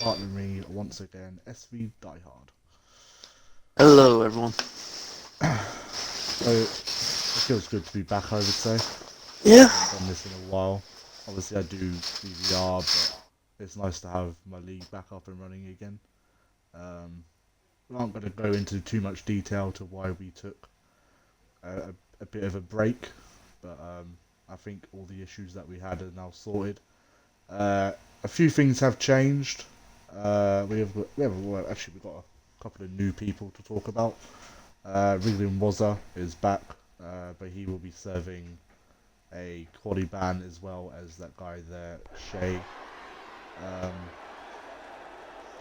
Partnering me once again, SV Diehard. Hello, everyone. So it feels good to be back, I would say. Yeah. I haven't done this in a while. Obviously, I do VVR, but it's nice to have my league back up and running again. We aren't going to go into too much detail to why we took a bit of a break, but I think all the issues that we had are now sorted. A few things have changed. We've got a couple of new people to talk about. Riglin Wazza is back, but he will be serving a quality ban as well as that guy there, Shay.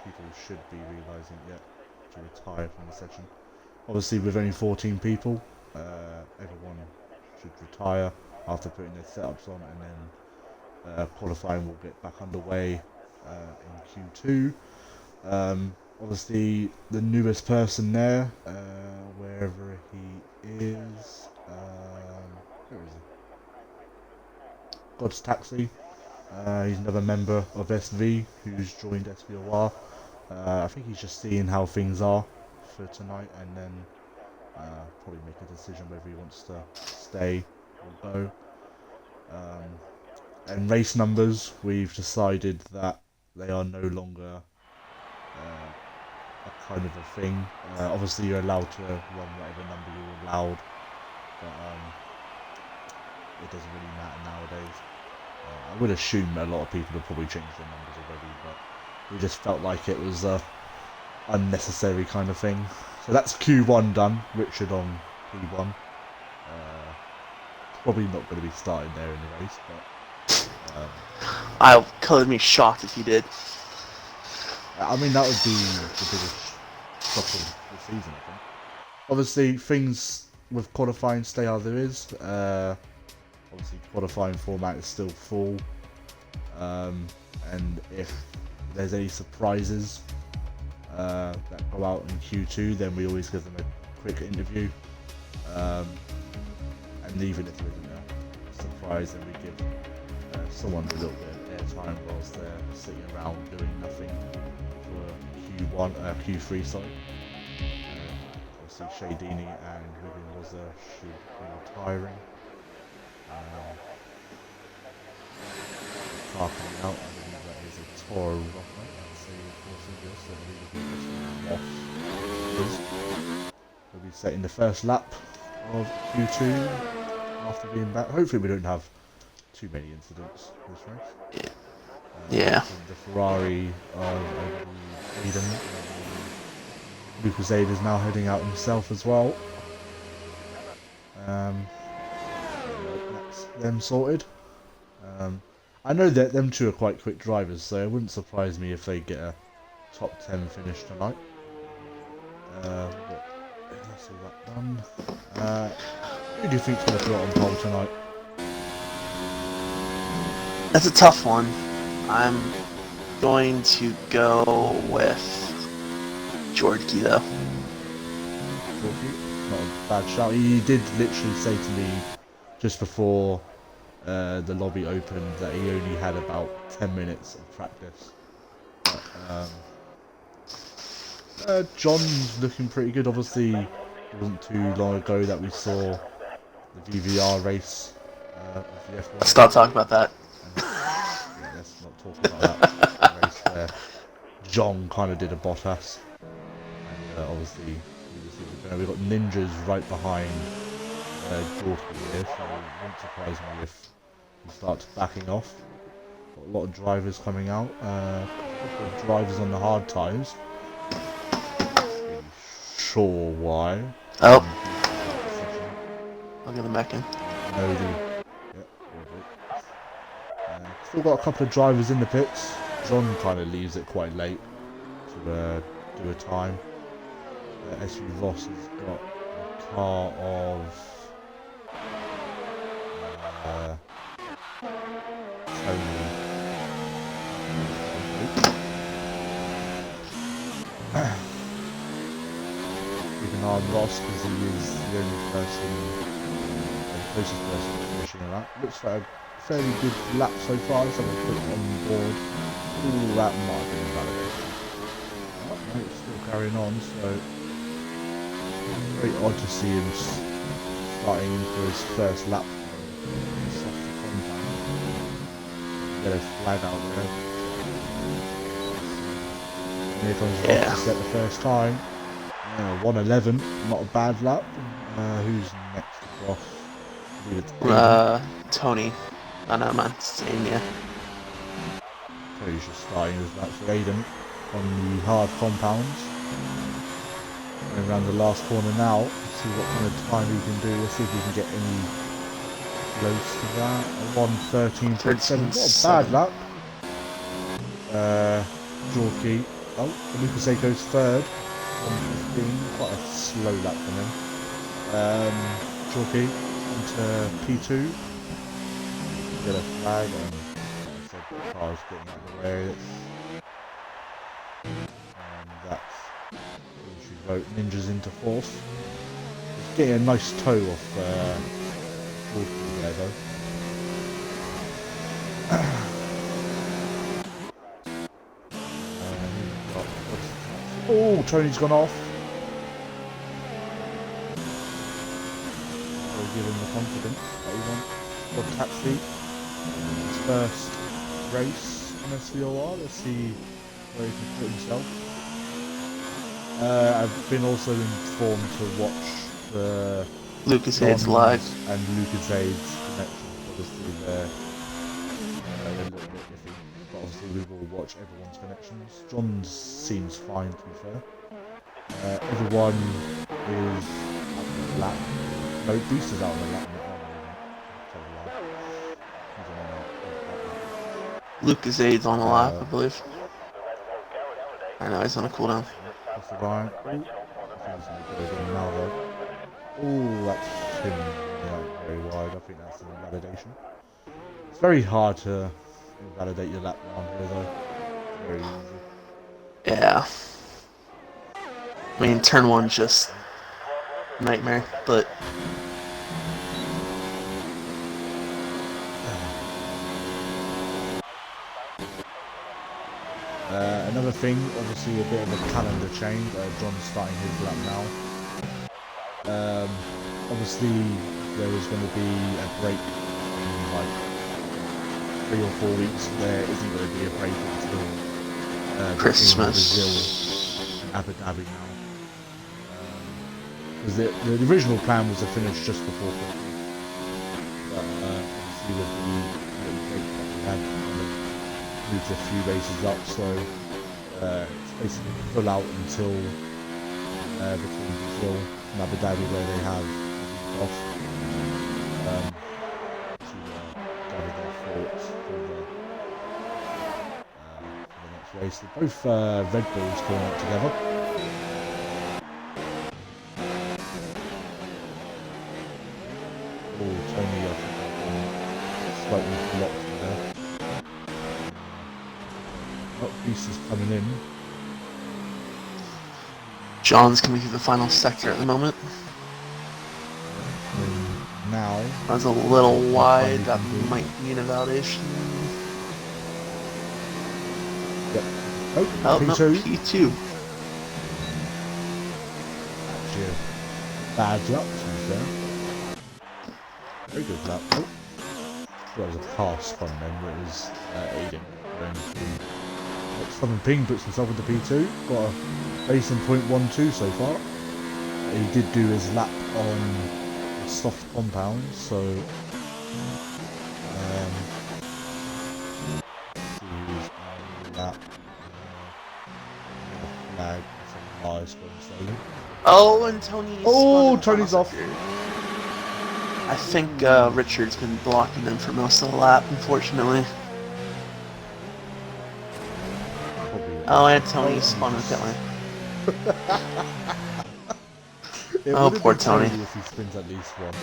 People should be realising yet to retire from the session. Obviously, with only 14 people, everyone should retire after putting their setups on, and then qualifying will get back underway in Q2. Obviously, the newest person there, wherever he is, where is he? God's Taxi. He's another member of SV who's joined SVOR. I think he's just seeing how things are for tonight, and then probably make a decision whether he wants to stay or go. And race numbers, we've decided that they are no longer a kind of a thing. Obviously, you're allowed to run whatever number you're allowed, but it doesn't really matter nowadays. I would assume a lot of people have probably changed their numbers already, but we just felt like it was a unnecessary kind of thing. So that's Q1 done. Richard on P1. Probably not going to be starting there in the race, but I would be shocked if you did. I mean, that would be the biggest shock of the season, I think. Obviously, things with qualifying stay how there is. Obviously, qualifying format is still full. And if there's any surprises that go out in Q2, then we always give them a quick interview. And even if there isn't a surprise, then we give someone a little bit of airtime whilst they're sitting around doing nothing for Q3, sorry. Obviously, Shadini and Ruben Wazza should be retiring. Car coming out, I believe that is a Toro Rocker. That's a 4 cylinder, We'll be setting the first lap of Q2 after being back. Hopefully, we don't have too many incidents this race. Yeah. The Ferrari of Eden. Lucas Aid is now heading out himself as well. That's them sorted. I know that them two are quite quick drivers, so it wouldn't surprise me if they get a top 10 finish tonight. But that's all that done. Who do you think's going to put on pole tonight? That's a tough one. I'm going to go with George though. Not a bad shout. He did literally say to me just before the lobby opened that he only had about 10 minutes of practice. But, John's looking pretty good. Obviously, it wasn't too long ago that we saw the VVR race of the F1. Stop talking about that. Yeah, let's not talk about that race where John kind of did a Bottas. And obviously, we've got ninjas right behind Dorky here, so it won't surprise me if he starts backing off. Got a lot of drivers coming out. A couple of drivers on the hard tyres. Really sure why. Oh. I'll get them back in. Still got a couple of drivers in the pits. John kind of leaves it quite late to do a time. SV Voss has got a car of Tony. Keep an eye on Ross because he is the only person, the closest person to finishing a lap. Looks like a fairly good lap so far. Let's have a quick on board. Ooh, that might have been invalidation. carrying on, so very odd to see him starting in for his first lap. Just off the compound. Get a flag out there. And here comes Ross to set the first time. 1:11, not a bad lap. Who's next across? I believe it's Aiden. Tony. I know, man. Same, yeah. Tony's just starting his lap for Aiden on the hard compounds. Going around the last corner now. Let's see what kind of time he can do. Let's see if we can get any close to that. 1:13.7. Not a bad lap. Jorky. Oh, Lucas Ako's third. 1:15. Quite a slow lap for him. Jorky into P2. Get a flag, and like I said, the car's getting out of the way. And that's we should vote Ninjas into fourth. It's getting a nice toe off Jorky there though. Oh, Tony's gone off. We'll give him the confidence that he wants. Got taxi. His first race in SVOR. Let's see where he can put himself. I've been also informed to watch the Lucas Aid's live. And Lucas Aid's connection. Obviously they're a little bit iffy. But obviously we will watch everyone's connections. John's seems fine, to be fair. Everyone is out on the lap. No, Beast is out on the lap. Lucas Aid's on the lap, I believe. I know, he's on a cooldown. That's the guy. I think he's going to go again now, though. Oh, that's him very wide. I think that's an invalidation. It's very hard to invalidate your lap round here, though. Very easy. Yeah. I mean, turn one just nightmare, but another thing, obviously a bit of a calendar change. John's starting his lap now. Obviously there is going to be a break in like 3 or 4 weeks. There isn't going to be a break until Christmas. Brazil and Abu Dhabi now. Because the original plan was to finish just before Christmas. But obviously with the little break that we had, moved a few races up, so it's basically full out until between Brazil and Abu Dhabi, where they have a week off to gather their thoughts for the next race. Both Red Bulls coming up together. Oh, Tony, I think slightly blocked there. Beast is coming in. John's coming through the final sector at the moment. And now That's a little wide. That might be an invalidation. Yep. Oh, P2. no, P2. Actually, a bad lap, to be fair. Very good lap. Oh. That was a pass from them, but it was Aiden going through. Southern Ping puts himself into P2. Got a racing .12 so far. He did do his lap on a soft compound, so see who's on lap. Flag. Some cars going slowly. Oh, and Tony's. Oh, Tony's off. I think Richard's been blocking them for most of the lap, unfortunately. Oh, and Tony spun a pit lane. Oh, poor Tony. If he spins at least one.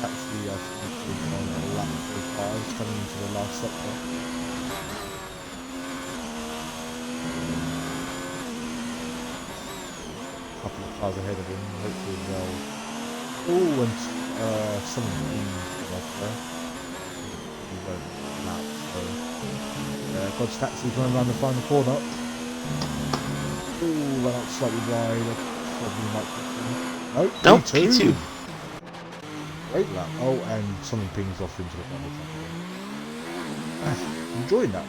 Actually, I think he's on a lap so far. He's coming into the last sector. couple of cars ahead of him. Hopefully they'll... Oh, and someone came off there. He won't lap, so... God's taxi going around the final corner. Oh, went out slightly wide. Probably might put him. Oh, Nope, P2. P2. Great lap. Oh, and someone pings off into the final track again. Enjoying that.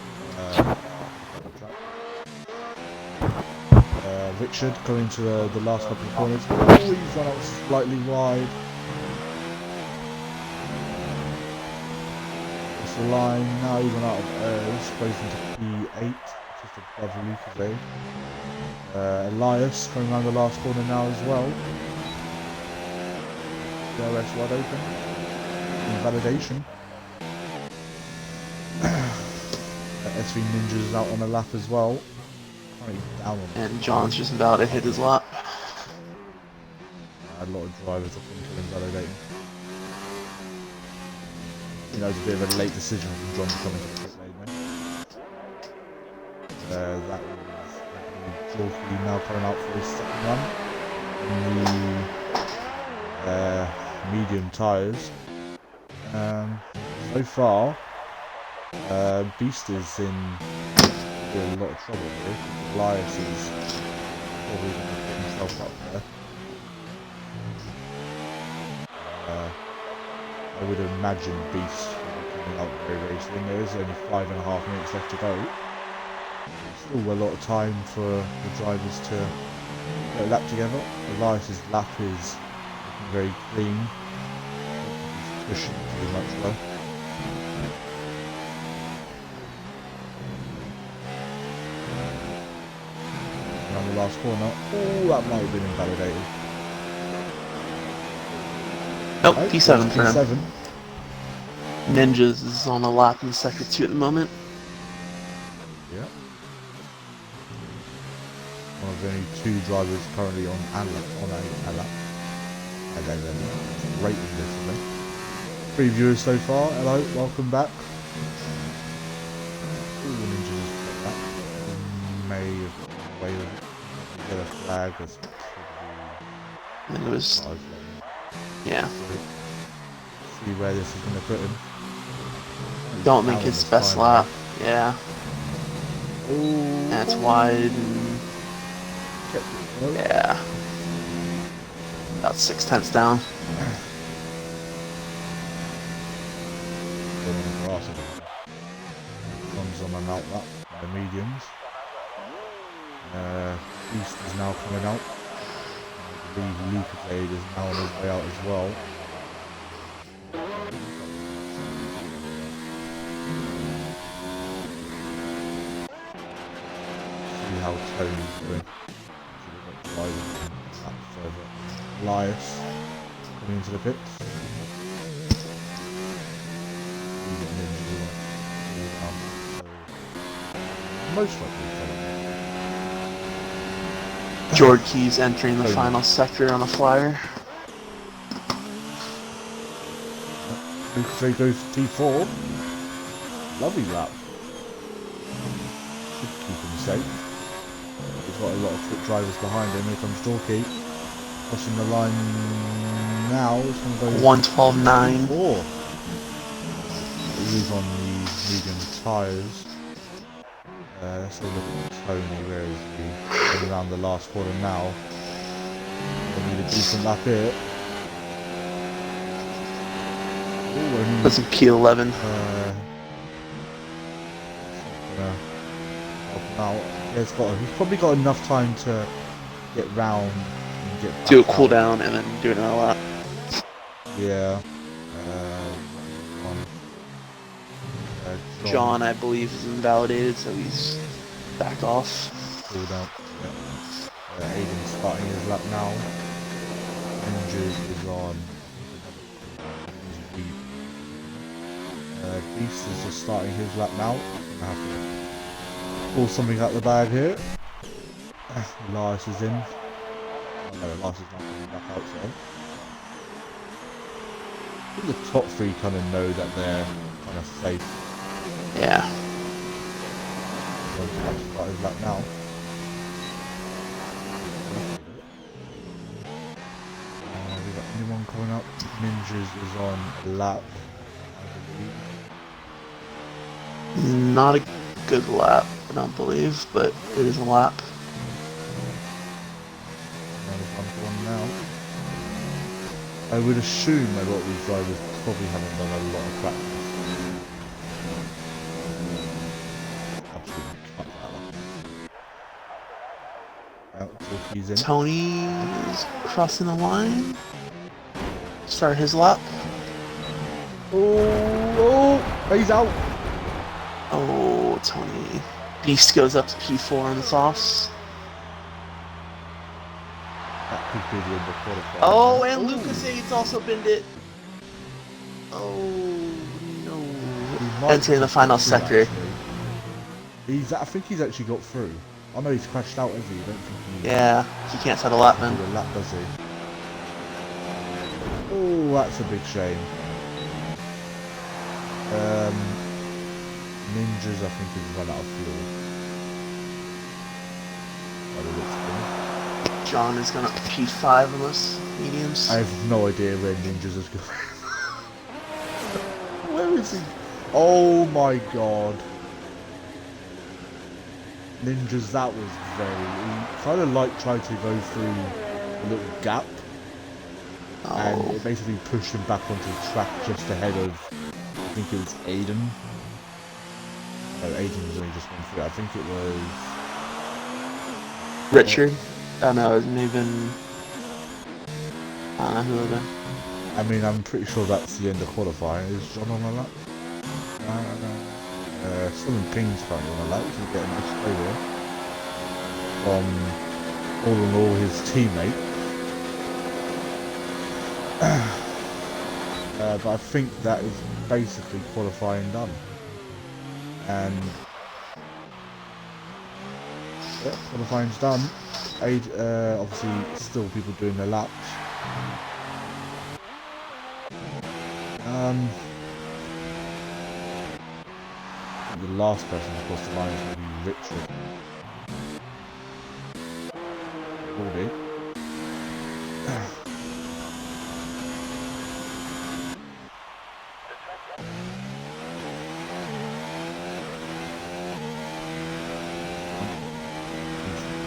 Richard going to the last couple of corners. Oh, he's run out slightly wide. It's the line. Now he's run out of airs. Goes into P8, just above Lucas. Elias going around the last corner now as well. DRS wide open. Invalidation. SV Ninjas is out on a lap as well. Down on And John's just about to hit his lap. A lot of drivers I think are invalidating. You know, it's a bit of a late decision from John to come into the pit lane there. That was Jorky now coming out for his second run in the medium tyres. So far, Beast is in a lot of trouble here. Elias is probably going to put himself up there. I would imagine Beast will be coming out very soon. There is only 5.5 minutes left to go. Still a lot of time for the drivers to get a lap together. Elias's lap is very clean. He's pushing too much though. Around the last corner. Oh, that might have been invalidated. Nope, Right, P7 for him. P7. Ninjas is on a lap in sector 2 at the moment. Yeah. One of the only 2 drivers currently on a lap. And then great in this event. 3 viewers so far. Hello, welcome back. Ooh, the Ninjas got that. May have got away with it. Get a flag. That's I think it was, probably yeah. see where this is going to put him. Don't think his best lap. Yeah, Ooh. that's wide. And yeah, about 6/10 down. Comes on and out that, the mediums. East is now coming out. I believe Lucas is now on his way out as well. See how Tony's doing. Elias coming into the pits. Most likely. Jorky's entering the final sector on a flyer. Lucas goes to T4. Lovely lap. Should keep him safe. He's got a lot of quick drivers behind him. Here comes Jorky. Crossing the line now. It's going to go 1:12.9. 4. He's on the medium tyres. Let's have a look at Tony. Where is he? Going around the last corner now. They need a decent lap here. Ooh, That's a P11. Now he's probably got enough time to get round and get back Do a out. cooldown and then do another lap. Yeah. John, I believe, is invalidated, so he's back off. Cooldown. Yeah. Aiden's starting his lap now. Ninjas is on. Beast is just starting his lap now. I have to pull something out the bag here. Elias is in. Oh no, Elias is not coming back out, so. I think the top 3 kind of know that they're kind of safe. Yeah. Start his lap now. coming up. Ninjas is on a lap, I believe. Not a good lap, I don't believe, but it is a lap. One now. I would assume a lot of these drivers probably haven't done a lot of practice. Absolutely cut that up. Out he's in. Tony's crossing the line. Start his lap. Oh, he's out. Oh, Tony. Beast goes up to P4 on the softs. That could be the end of qualifying. Oh, and Lucas Aids also binned it. Oh, no. Entering the final sector. I think he's actually got through. I know he's crashed out, has he? I don't think he... Yeah, he can't set a lap then. A lap, does he? Oh, that's a big shame. Ninjas, I think, has run out of fuel. By the looks of him. John is going to P5 on those mediums. I have no idea where Ninjas is going. Where is he? Oh my god. Ninjas, that was very... He kind of like tried to go through a little gap. Oh. And it basically pushed him back onto the track just ahead of, I think it was Aiden. No, Aiden was only just one through. I think it was... Richard? Oh no, it may have been... I don't know who it would have been. I mean, I'm pretty sure that's the end of qualifying. Is John on a lap? No. Simon Ping's currently on a lap, so he's getting a nice over from, all in all, his teammate. But I think that is basically qualifying done. And yeah, qualifying's done. Obviously, still people doing their laps. The last person to cross the line is going to be Richard. Will be.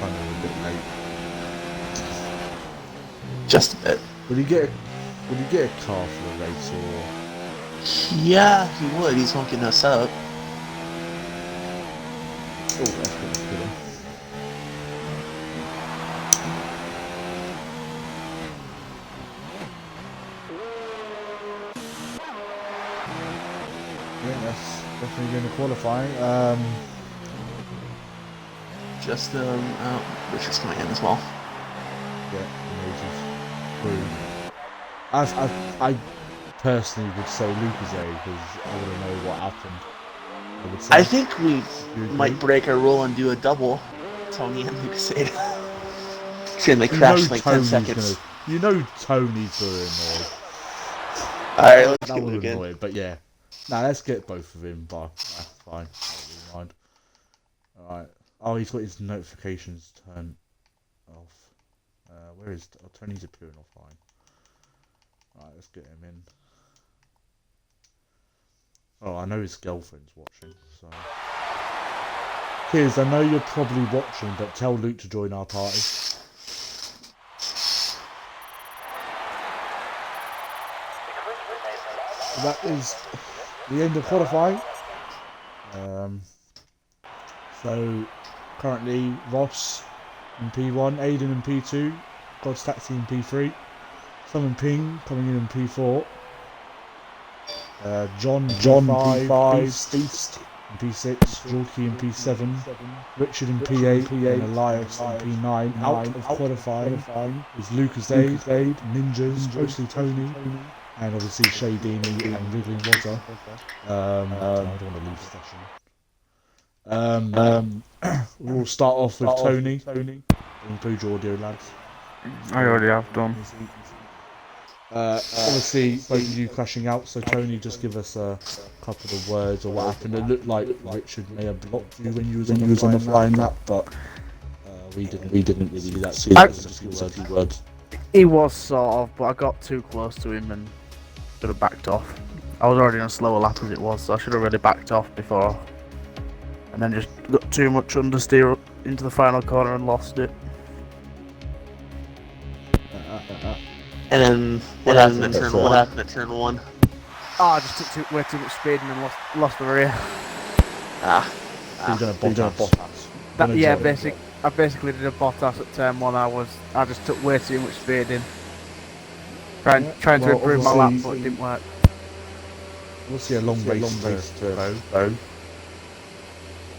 Kind of a bit late. Just a bit. Would he get a car for the race or? Yeah, he would. He's not getting us up. Oh, that's pretty good. Yeah, that's definitely going to qualify. Just Richard's coming in as well. Yeah, amazing. I personally would say Lucas A because I want to know what happened. I think we might break our rule and do a double. Tony and Lucas Aid. They crashed in like 10 seconds. You know Tony's going to annoy. Alright, let's that get would Luke annoy in. it, but yeah. Nah, let's get both of him, but that's fine. I don't really mind. Alright. Oh, he's got his notifications turned off. Where is... Oh, Tony's appearing offline. Alright, let's get him in. Oh, I know his girlfriend's watching, so... Kids, I know you're probably watching, but tell Luke to join our party. That is the end of qualifying. So, currently, Ross in P1, Aiden in P2, God's Taxi in P3, Simon Ping coming in P4. John P5, Beast in P6, Jorky in P7, Richard in P8, and Elias in P9. Out of qualifying is Lucas Aid, Ninjas, mostly Tony, and obviously Shadini and Wriggling Wazza. I don't want to leave the session. We'll start off with Tony. Include your audio, lads. I already have done. Obviously, both of you crashing out, so Tony, just give us a couple of words or what happened. It looked like Richard may have blocked you when you was on the flying lap, but we didn't really see that. So just give us a few words. He was sort of, but I got too close to him and should have backed off. I was already on a slower lap as it was, so I should have really backed off before. And then just got too much understeer into the final corner and lost it. And then what happened at turn 1? What happened at turn 1? Oh, I just took way too much speed and then lost the rear. You're going to Bottas. I basically did a Bottas at turn 1. I just took way too much speed in. Trying to improve my lap, but it didn't work. We'll see a long race to go.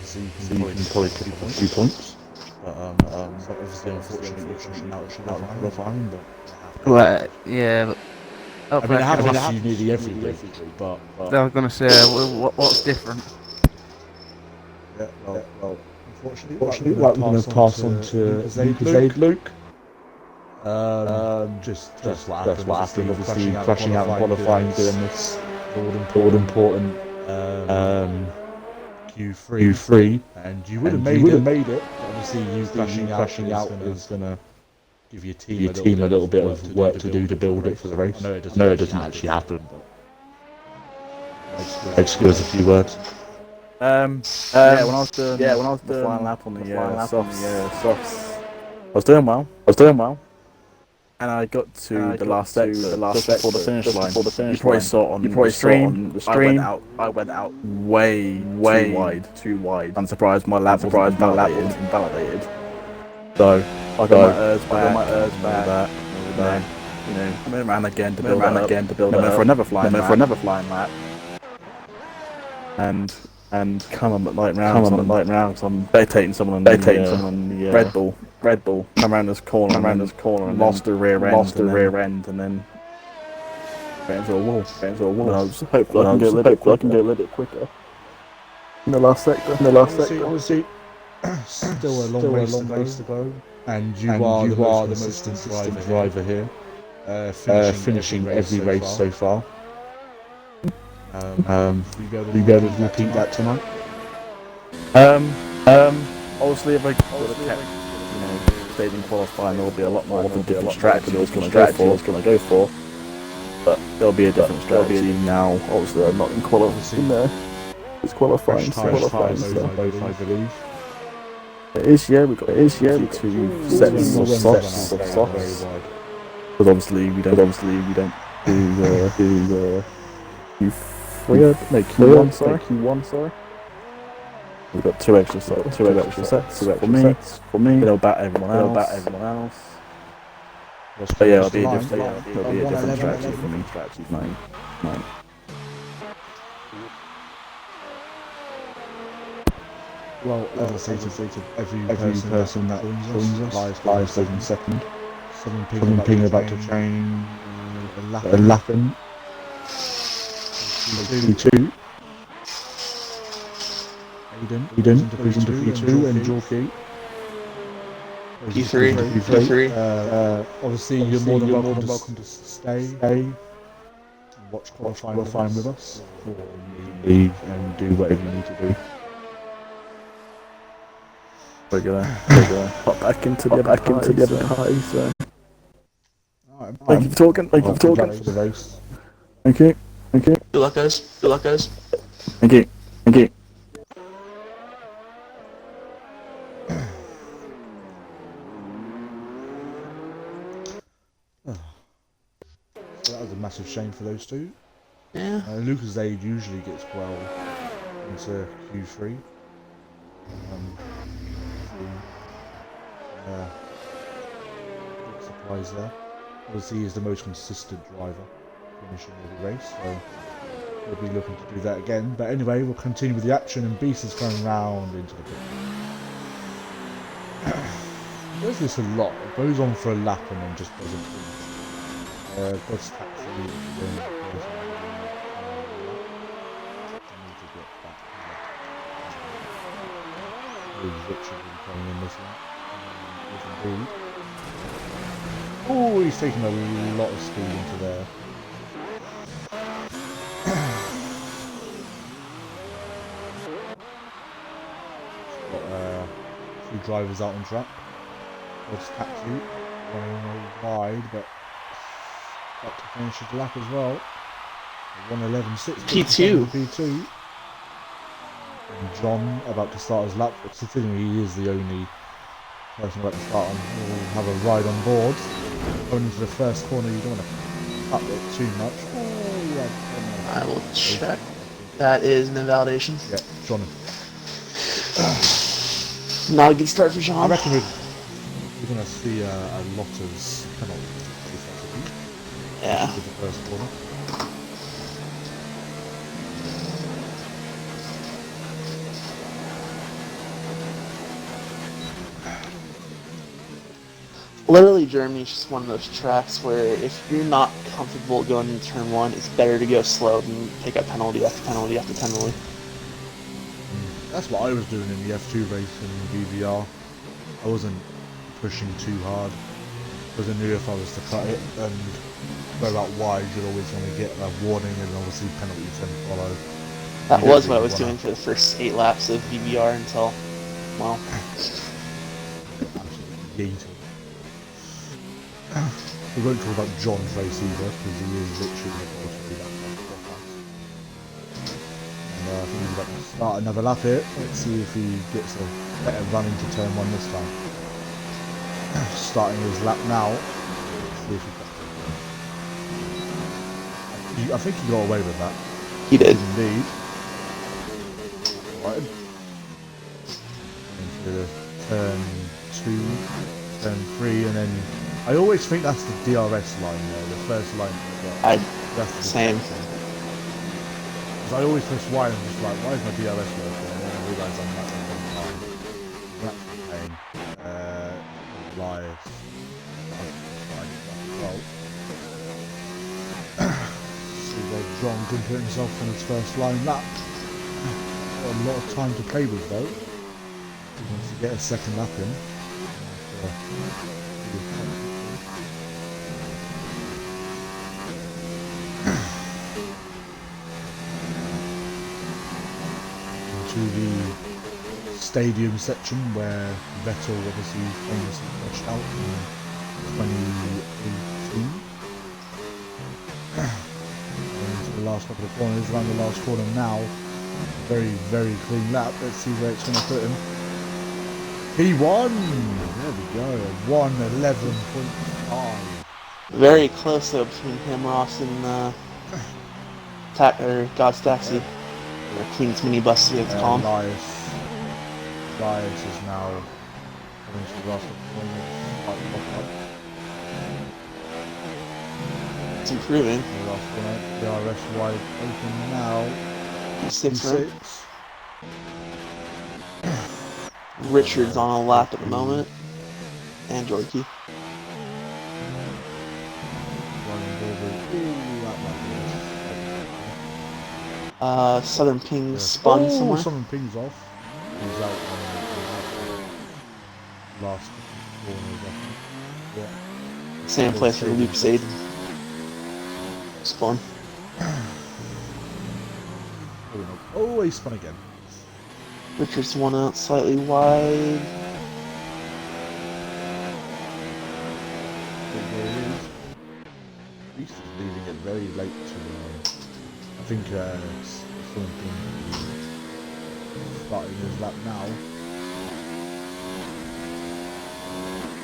So you can probably pick up a few points. But obviously, unfortunately, out of qualifying. Well, yeah. But I mean, it happens to you nearly every week, but I was going to say, what's different? Yeah, well, unfortunately, we're going to pass on to Luke. Just what happened. Obviously, crashing out and qualifying, doing this all important Q3, and you would have made it. Obviously, you crashing out is going to give your team a little bit of work to do to build it for the race. No, it doesn't actually happen. But just give us a few words. When I was doing the final lap on the softs, I was doing well. And I got to the last sector, just before the finish line. You probably saw on the stream. I went out way too wide. I'm surprised my lap wasn't validated. So I got my ERS back. I went around again to build up. For another flying lap. And come on at light rounds. I'm dictating someone on the Red Bull. Come around this corner and lost the rear end, and then ran into a wall. And I was hopeful I can go a little bit quicker in the last sector. Obviously, still a long ways to go, and you are the most consistent driver here, finishing every race so far. Will you be able to repeat that tonight? Obviously, if I could have kept, stayed in qualifying, there will be a lot more of a different strategy I was going to go for. But there'll be a different strategy now. Obviously, I'm not in qualifying there. It's qualifying. I believe. It is, yeah. We've got two sets of softs. But obviously, we don't do Q1, sorry. We've got two extra sets for me. They'll bat everyone else. But yeah, it'll be a different strategy for me. Mine. Well, as I say to every person that joins us, live second. Someone ping about to train a lapping. Two. Aiden to P2 and Jorky. P3. Obviously, you're more than welcome to stay and watch qualifying with us, or leave and do whatever you need to do. We're gonna hop back into the other party. So, thank you for talking. For the race. Thank you. Good luck, guys. Thank you. So that was a massive shame for those two. Yeah. Lucas Aid usually gets well into Q3. Big surprise there. Obviously, he is the most consistent driver finishing every race, so we'll be looking to do that again. But anyway, we'll continue with the action, and Beast is going round into the pit. Does this a lot. It goes on for a lap and then just doesn't finish. God's taxi is going to get back. Richard coming in this one. Oh, he's taking a lot of speed into there. Got 2 drivers out on track. God's taxi. running wide, but got to finish his lap as well. 1:11.6 P2. P2. And John about to start his lap, considering he is the only person about to start on, will have a ride on board. Going into the first corner, you don't want to up it too much. Oh, yeah. I will check. That is an invalidation. Yeah, John. Not a good start for John. I reckon we're going to see a lot of penalties. Yeah. With the first corner. Literally, Germany's just one of those tracks where if you're not comfortable going into turn one, it's better to go slow than pick up penalty after penalty after penalty. That's what I was doing in the F2 race in VVR. I wasn't pushing too hard because I knew if I was to cut it and go out wide, you'd always want to get a warning and obviously penalties then follow. That was what I was doing for the first 8 laps of VVR until, well... Absolutely yeeted. We won't talk about John's race either, because he is literally about to do that. And I think he's about to start another lap here. Let's see if he gets a better run into turn one this time. Starting his lap now. Let's see if he I think he got away with that. He did. Indeed. Right. Into the turn 2, turn 3, and then I always think that's the DRS line there, the first line. That's the same. Because I always press Y and I'm just like, why is my DRS working? And then I realise I'm not in the time. That's the pain. Live. Well. See where John can put himself on his first line lap. Got a lot of time to play with though. He wants to get a second lap in. To the stadium section where Vettel obviously famously crashed out in 2018. Into the last couple of corners, around the last corner now. Very, very clean lap. Let's see where it's going to put him. He won! There we go. 1:11.5. Very close though between him, Ross, and God's Taxi. Or Queen's Minibus, we have to call him. Elias is now coming to the last corner. It's improving. The last corner. DRS wide open now. P6. Richard's on a lap at the moment. And Jorky. Southern Ping spun somewhere. Southern Ping's off. He's out on the last corners, I think. Yeah. Same place for Luke Sade. Spun. Oh, he spun again. Richard's one out slightly wide. There it is. Reese is leaving it very late to I think something starting his lap now.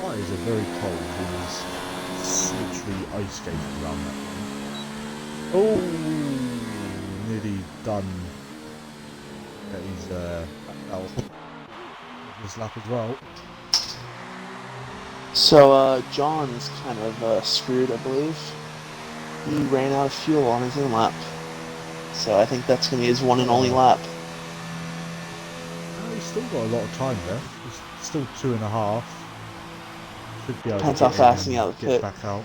That is a very cold. He's literally ice skating around that one. Oh, nearly done. He's back out this lap as well. So John's kind of screwed, I believe. He ran out of fuel on his own lap. So I think that's going to be his one and only lap. He's still got a lot of time left. He's still 2.5. Should be able Depends to how fast he out get pit. back out.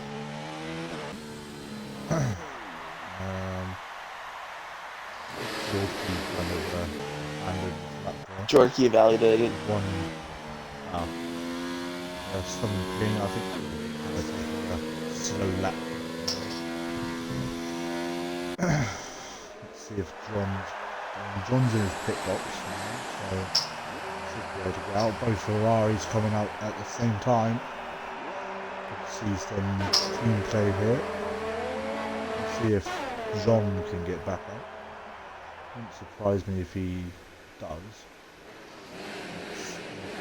Jorky evaluated. One. Something I think a slow lap. Let's see if John's in his pit box now, so should be able to get out. Both Ferraris coming out at the same time. see some team play here. Let's see if John can get back up. Wouldn't surprise me if he does.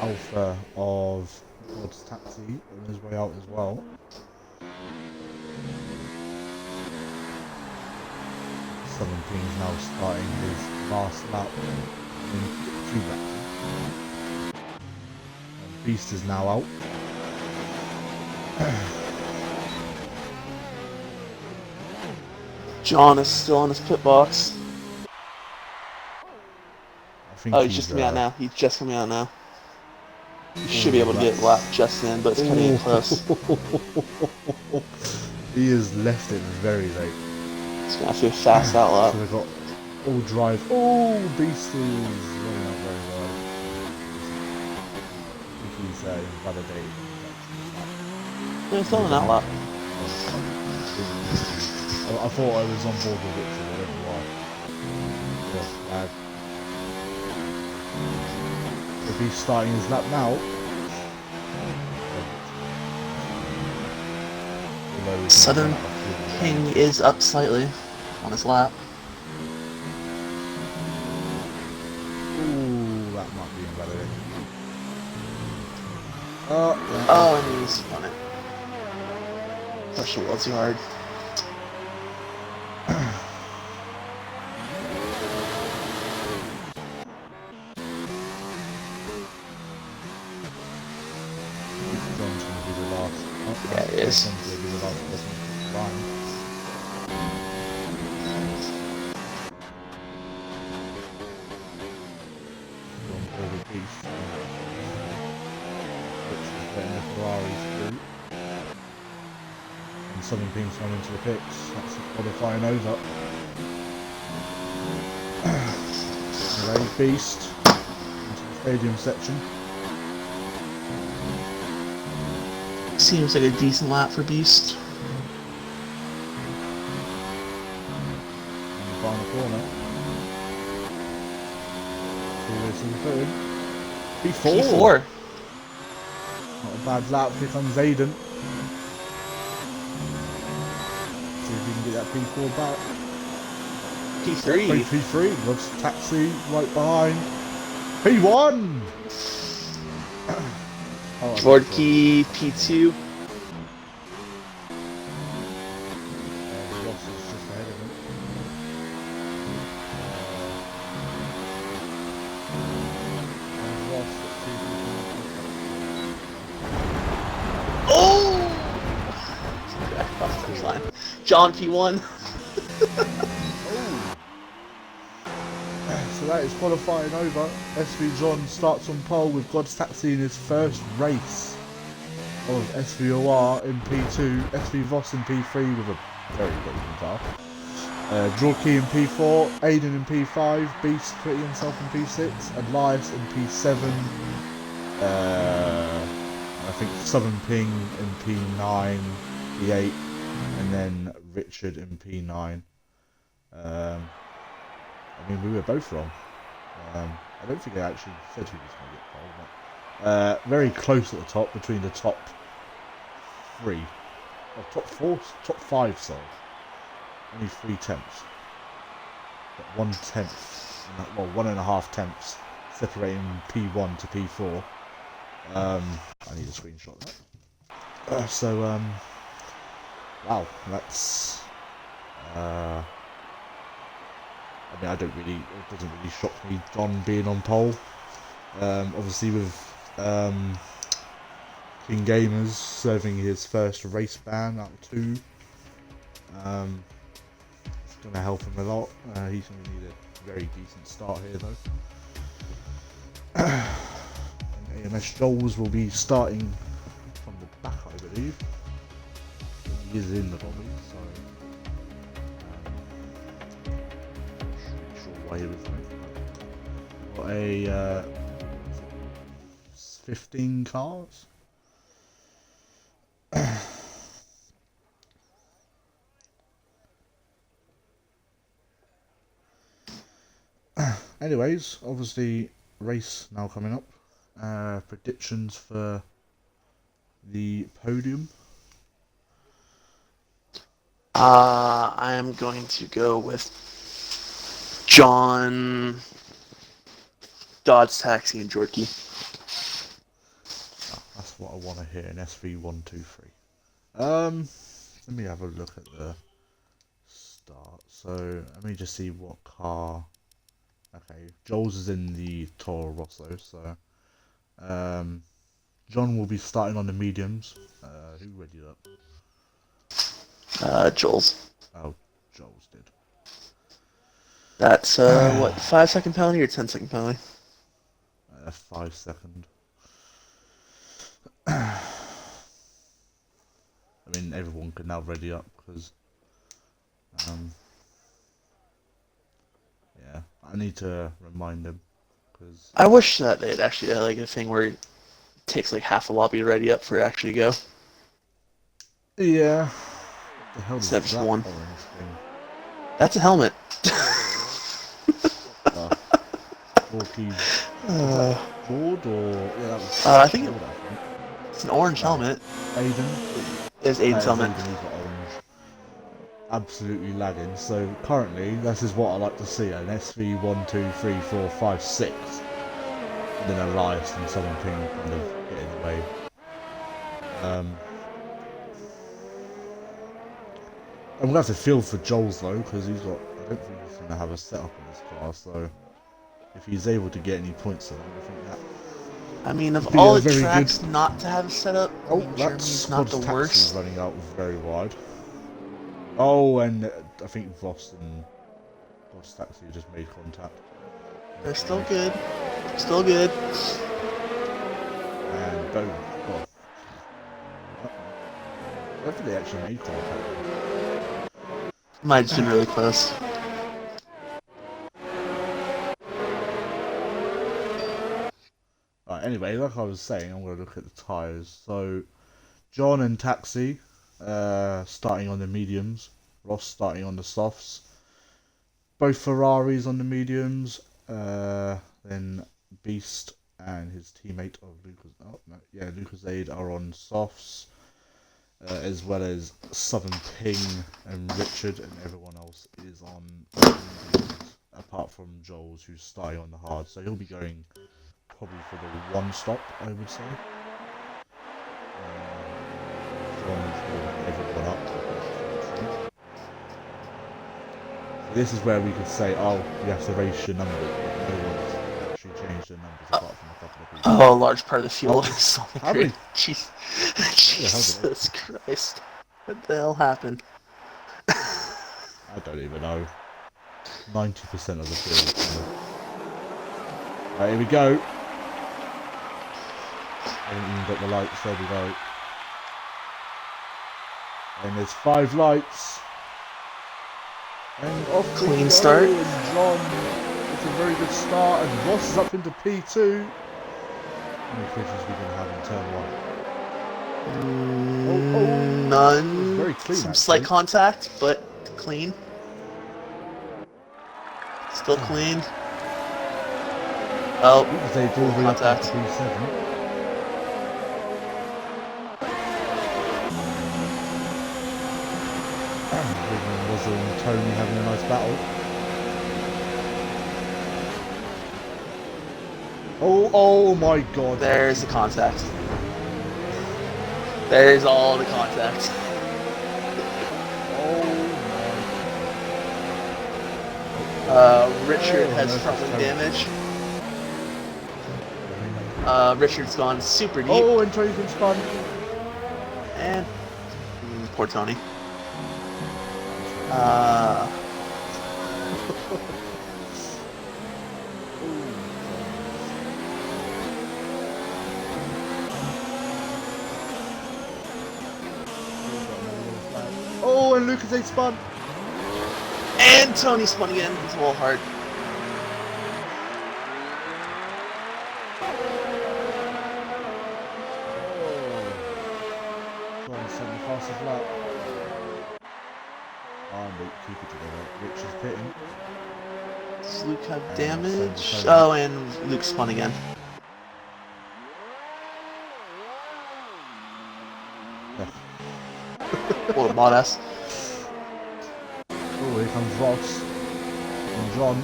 Alpha of God's Taxi on his way out as well. Southern King's now starting his last lap in 2 laps. Beast is now out. John is still on his pit box. I think Oh, he's just coming out now. He's just coming out now. You should be able to get lap just in, but it's cutting it close. He has left it very late. It's gonna have to be a fast out lap. So they've got all drive. Oh, Beast is running out very well. I think he's invalidated. No, it's not an out lap. I thought I was on board with Victor, I don't know why. Yeah, bad. If he's starting his lap now. Southern King is up slightly on his lap. Ooh, that might be invalidated. Oh, and he's on it. Push the wheel too hard. John's going to be the last. Yeah, he is. John's going to be the last person to climb. John Paul the Beast. Which is getting the Ferraris through. And Southern King's come into the pits. That's the qualifying over. Anyway, Beast into the stadium section. Seems like a decent lap for Beast. In the final corner. P4. Not a bad lap. Here comes Aiden. See if we can get that P4 back. P3. P3. God's Taxi right behind. P1. Vorky P2. Ross is just ahead of him. And Ross at Oh! Off the finish line. John P1. So that is qualifying over. SV John starts on pole with God's Taxi in his first race of SVOR in P2, SV Voss in P3 with a very good car. Drawkey in P4, Aiden in P5, Beast putting himself in P6, Elias in P7, I think Southern Ping in P9, P8, and then Richard in P9. I mean, we were both wrong. I don't think I actually said who was going to get pole, but very close at the top between the top 3. Well, top 4, top 5, sorry. Only 3 tenths. But 1 tenth, well, 1.5 tenths separating P1 to P4. I need a screenshot of that. Wow, that's. I mean, it doesn't really shock me, John being on pole. Obviously with King Gamers serving his first race ban out of 2. It's going to help him a lot. He's going to need a very decent start here though. And AMS Joels will be starting from the back, I believe. He is in the lobby, so... Way with me. Got a 15 cars. Anyways, obviously race now coming up. Predictions for the podium. I am going to go with John, Dodge Taxi, and Jorky. That's what I want to hear in SV123. Let me have a look at the start. So let me just see what car. Okay, Joel's is in the Toro Rosso, so John will be starting on the mediums. Who readied up? Joel's. Oh, Joel's did. That's what, 5-second penalty or 10-second penalty? 5 second. I mean, everyone can now ready up because, yeah, I need to remind them because. I wish that they'd actually had like a thing where it takes like half the lobby to ready up for it actually go. Yeah. What the hell is Except that just one. orange thing? That's a helmet. Forky's Ford or yeah, that was. I think Ford, it's an orange helmet. Aiden. It's Aiden's helmet. Aiden, he's got orange. Absolutely lagging. So currently, this is what I like to see: an SV 1, 2, 3, 4, 5, 6, and then Elias and someone can kind of get in the way. I'm gonna have to feel for Joel's though, because he's got. I don't think he's gonna have a setup in this car, so if he's able to get any points on it, I think that. I mean, of be all a the very tracks good- not to have a setup, I Oh, mean, that's Germany's not the Squad's taxi worst. running out very wide. Oh, and I think Voss and Squad's taxi just made contact. They're still good. Still good. And boom. Oh. I think they actually made contact. Might have been really close. Right, anyway, like I was saying, I'm going to look at the tyres. So, John and Taxi starting on the mediums. Ross starting on the softs. Both Ferraris on the mediums. Then Beast and his teammate of Lucas Aid are on softs. As well as Southern Ping and Richard, and everyone else is on mediums, apart from Joel's, who's starting on the hard. So he'll be going probably for the one stop, I would say. John's holding everyone up. So this is where we could say, oh, you have to race your numbers, but no one's actually changed their numbers apart from a couple of people. Oh, a large part of the fuel Oh, is on the how grid. many- Jesus Christ. What the hell happened? I don't even know. 90% of the field. Right, here we go. I haven't even got the lights, there we go. And there's 5 lights. And off Clean we go, start. and John, it's a very good start, and Ross is up into P2. How many finishes we going to have in turn 1? None. Very clean, Some actually. slight contact, but clean. Still clean. Oh, Because they've all been up contact. into P7. Russell and Tony having a nice battle. Oh my god. There's the contact. There's all the contact. Richard has front wing damage. Richard's gone super deep. Oh, and Tony's been spun. And poor Tony. Oh, and Lucas A spun. And Tony spun again. It's a little hard. Trying to send the fastest lap. Oh, Luke, keep it together. Rich is pitting. Does Luke have And damage? so does Oh, and Luke spun again. Yeah. What a badass. here comes Ross and John.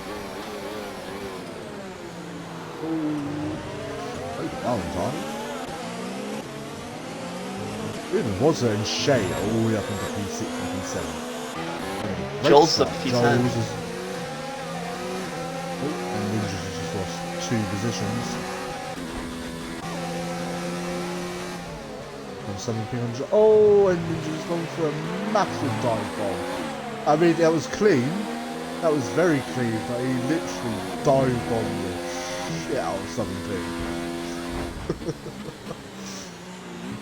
Valentine. Even was there in Shay all the way up into P6 and P7. Joel's the P10. And Ninjas has just lost 2 positions. From 700. Oh, and Ninja's gone for a massive dive bomb. I mean, that was clean. That was very clean, but he literally dive bombed the shit out of something.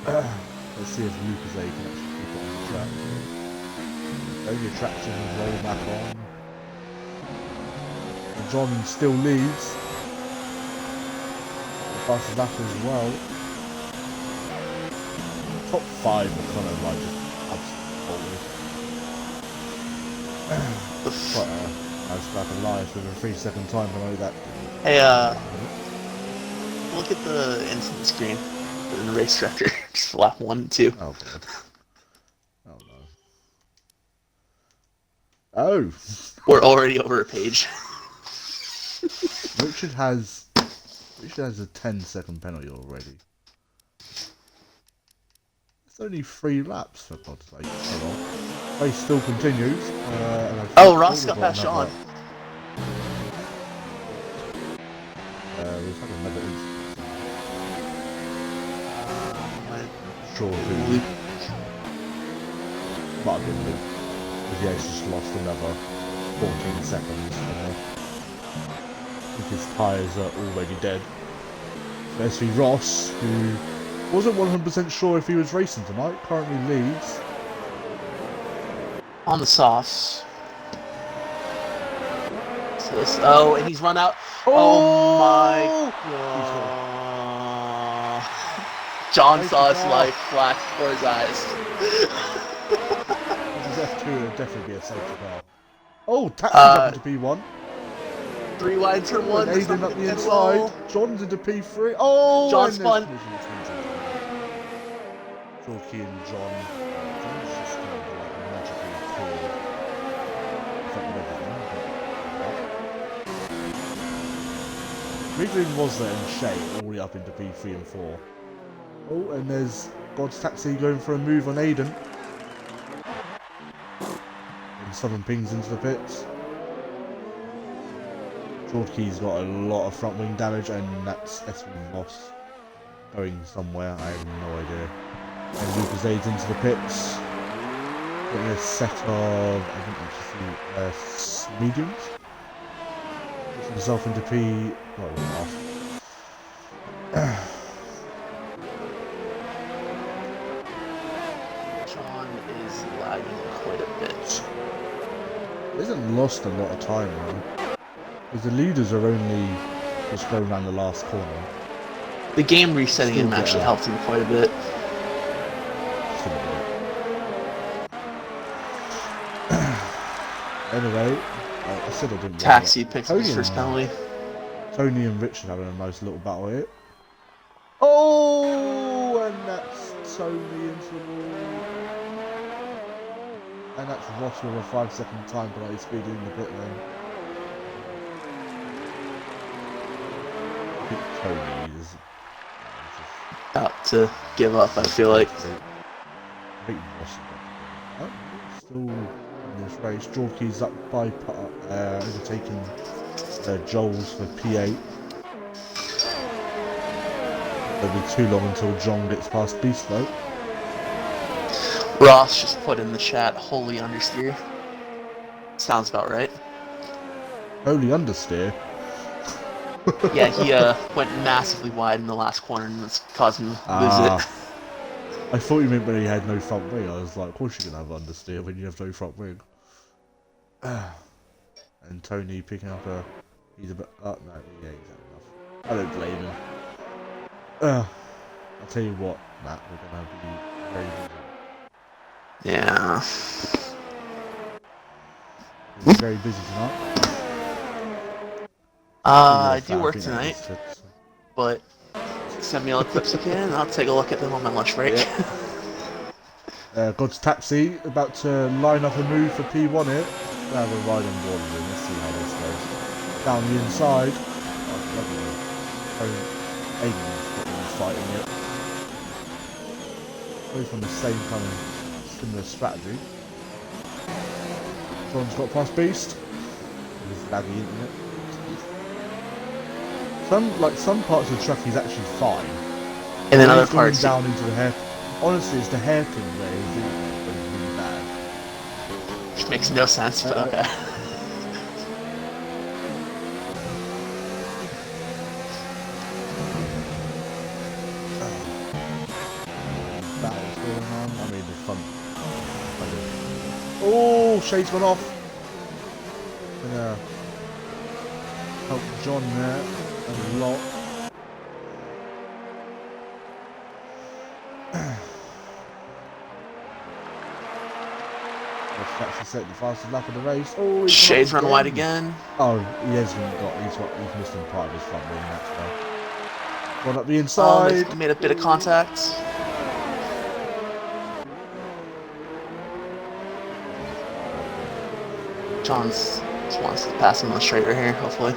Let's see if Lucas A can actually keep it on the track. Only traction and roll back on. And John still leads. The fastest lap as well. Top 5 are kind of like just absolutely quite a nice lap of life with a 3-second time below that. Hey, look at the instant screen in the race director. Just lap 1 and 2. Oh god. Oh no. Oh! We're already over a page. Richard has a 10-second penalty already. It's only 3 laps for God's sake. Oh well. Race still continues. Oh, Ross got past Sean. We've had another incident. Sure who. Luke. Might have been Luke. Because yeah, he's just lost another 14 seconds. I think his tyres are already dead. SV Ross, who wasn't 100% sure if he was racing tonight, currently leads. On the softs. Oh, and he's run out. Oh my god. John saw his life flash before his eyes. His F2 would definitely be a safety car. Oh, taxi up into P1. 3 wide turn 1. Aiden up the inside. John's into P3. Oh! John's fun. Jorky and John. John's just going to be like magically clear. Ridley was there in Shay all the way up into P3 and 4. Oh, and there's God's Taxi going for a move on Aiden. And Southern pings into the pits. Jorky's got a lot of front wing damage, and that's SV Moss going somewhere. I have no idea. And Lucas aids into the pits. Getting a set of, I think that's mediums. Puts himself into P. Well, off. John is lagging quite a bit. He hasn't lost a lot of time now. Because the leaders are only just going around the last corner. The game resetting him actually helped him quite a bit. Anyway, I said I didn't. Taxi picks up his first penalty. Tony and Richard having a nice little battle here. Oh, and that's Tony into the wall. And that's Ross with a 5-second time penalty speeding in the pit lane. I think Tony is just About to give up, I feel like. I think Ross is still in this race. Jorky's up by overtaking Joel's for P8. It'll be too long until John gets past Beast though. Ross just put in the chat, holy understeer. Sounds about right. Holy understeer. Yeah, he went massively wide in the last corner and that's caused him to lose it. I thought you meant when he had no front wing. I was like, of course you can have understeer when you have no front wing. And Tony picking up a... He's a bit... Oh, no, yeah, he's had enough. I don't blame him. I'll tell you what, Matt, we're going to be very busy. Yeah. We're very busy tonight. I do work tonight, but send me all the clips you can, and I'll take a look at them on my lunch break. Yeah. God's Taxi about to line up a move for P1 here. have a ride on board with him. Let's see how this goes. Down the inside. Oh, lovely. Aiden's fighting it. Both on the same kind of similar strategy. John's got past Beast. With laggy internet. Some parts of the track he's actually fine. And then other parts down into the hair. Honestly, it's the hairpin where his internet goes really bad. Which makes no sense, but okay. Battles going on. I mean, the front. Oh, shade's gone off. Yeah. Help John there a lot. That's set the fastest lap of the race. Oh, Shade's run wide again. Oh, he hasn't got. He's missed on part of his front wing. That's why. Gone up the inside. Made a bit of contact. John's just wants to pass him on the straight right here, hopefully.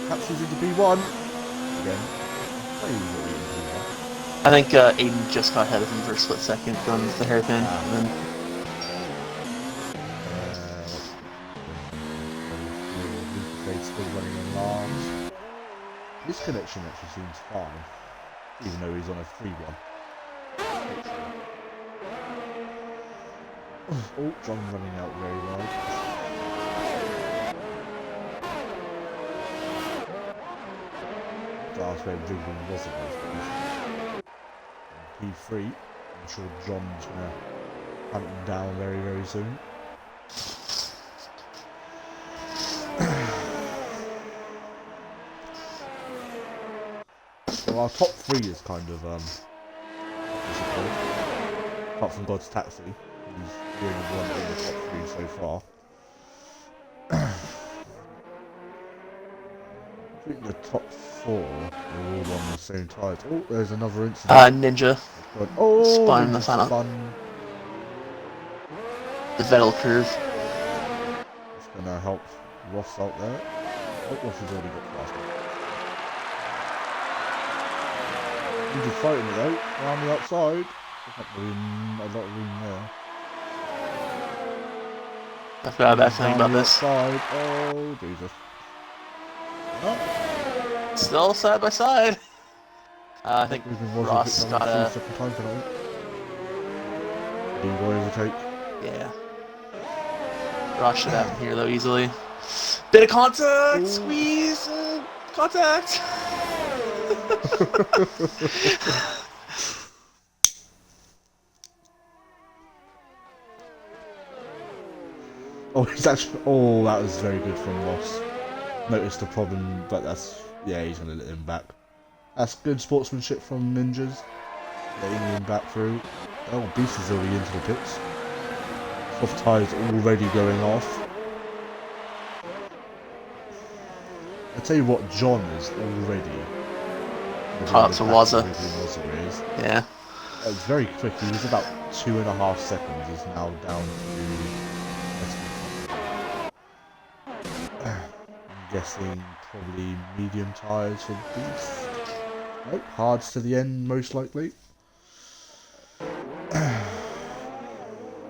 Captures into B1 again. I think Aiden just got ahead of him for a split second, going with the hairpin. And then still running on arms. This connection actually seems fine, even though he's on a free one. Oh, John running out very wide. That's where Jiggling wasn't. P3. I'm sure John's gonna have it down very, very soon. So our top three is kind of apart from God's Taxi, who's doing one in the top three so far. I think the top four are all on the same tires. Oh, there's another incident. Ninja. Oh, spun the final. The Vettel curve. It's gonna help Ross out there. Oh, Ross has already got faster. He's just fighting it though, around the outside. There's not really a lot of room there. I've got a bad feeling about this. Outside. Oh, Jesus. Oh. Still side by side. I think Ross got a... D-boy overtake. Yeah. Ross should have him here though easily. Bit of contact! Ooh. Squeeze! Contact! Oh, he's actually... Oh, that was very good from Ross. Noticed the problem, but that's... Yeah, he's going to let him back. That's good sportsmanship from Ninjas. Letting him back through. Oh, Beast is already into the pits. Soft tyres already going off. I tell you what, John is already... Caught up to Waza. Yeah. It was very quick. He was about 2.5 seconds. He's now down to... I'm guessing probably medium tyres for Beast. Nope, hards to the end most likely.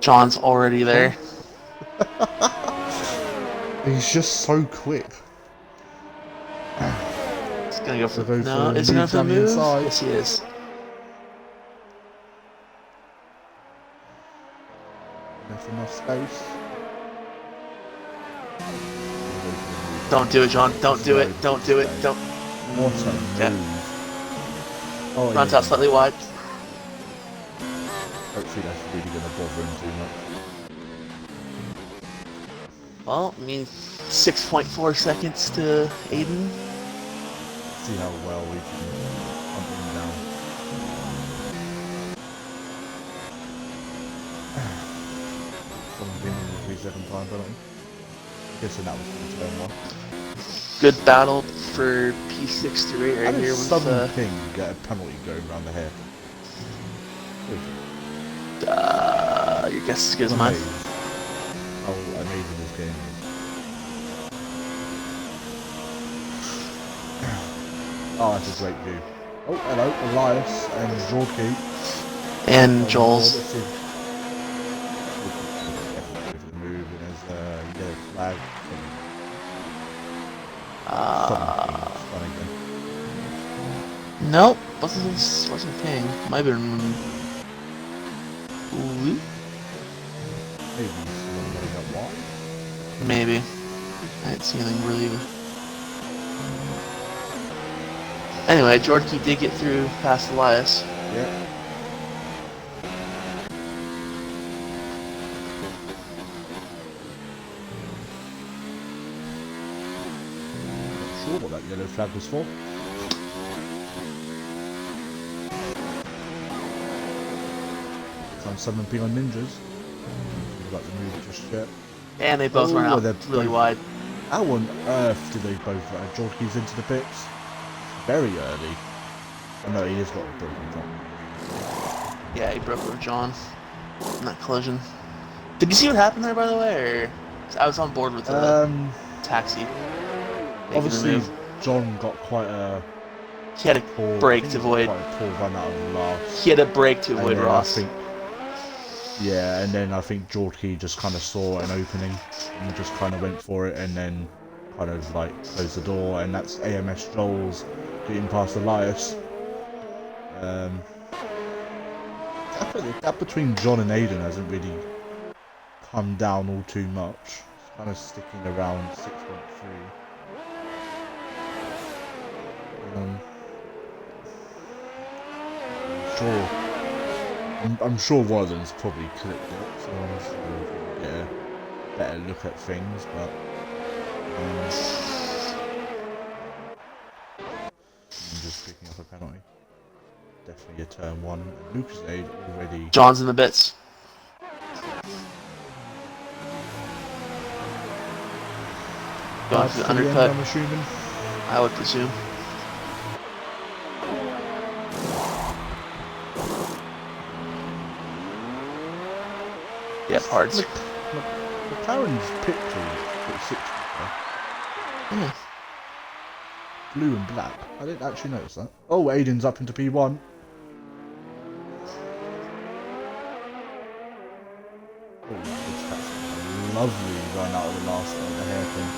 John's already there. He's just so quick. He's gonna go for the... No, is he going for the move? Yes, he is. There's enough space. Don't do it, John. Don't do it. Don't do it. Don't. What a move. Oh, runs out slightly wide. Hopefully that's really going to bother him too much. Well, I mean, 6.4 seconds to Aiden. See how well we can hunt him down. Someone's been in the 3-second time penalty. Guessing that was from turn 1. Good battle for P6 through 8 How right did here with Southern King get a penalty going around the hair? your guess is as good as mine. How amazing this game is. Oh, that's a great view. Oh, hello, Elias and Jorky. And Joel's. Move and there's a yellow flag. Nope, wasn't King. Might have been. Ooh. Maybe someone running up wide. Maybe. I didn't see anything really. Anyway, Jorky did get through past Elias. Yeah. Not sure what that yellow flag was for. Some 7p on ninjas. About to move just yet. And they both run out really wide. How on earth did they both run? Jorky's into the pits very early. Oh, no, he has got a broken top. Yeah, he broke with John in that collision. Did you see what happened there, by the way? Or I was on board with the taxi. Obviously, John got quite a. He had a break to avoid. Quite a poor run out of the last. He had a break to avoid Ross. Yeah, and then I think Jorky just kind of saw an opening and just kind of went for it, and then kind of like closed the door, and that's AMS Joel's getting past Elias. The gap between John and Aiden hasn't really come down all too much. It's kind of sticking around 6.3. I'm sure one of them's probably clipped it, so I'm just going to get a better look at things, but I'm just picking up a penalty. Definitely a turn 1. Lucas Aid already. John's in the bits. Going for the undercut. I'm assuming. I would presume. Yep, hards. McLaren's picture is 60. Yeah. Blue and black. I didn't actually notice that. Oh, Aiden's up into P1. Oh, that's a lovely run out of the last one, the hairpin.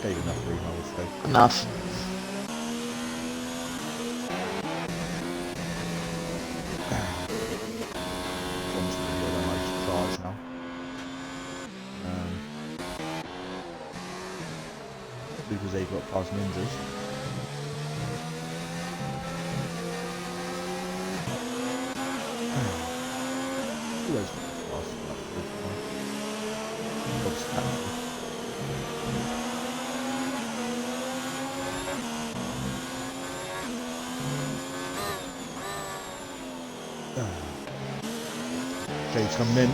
Gave enough room, I would say. Enough. Because they got past ninjas. Who else got past that? Jade's coming in.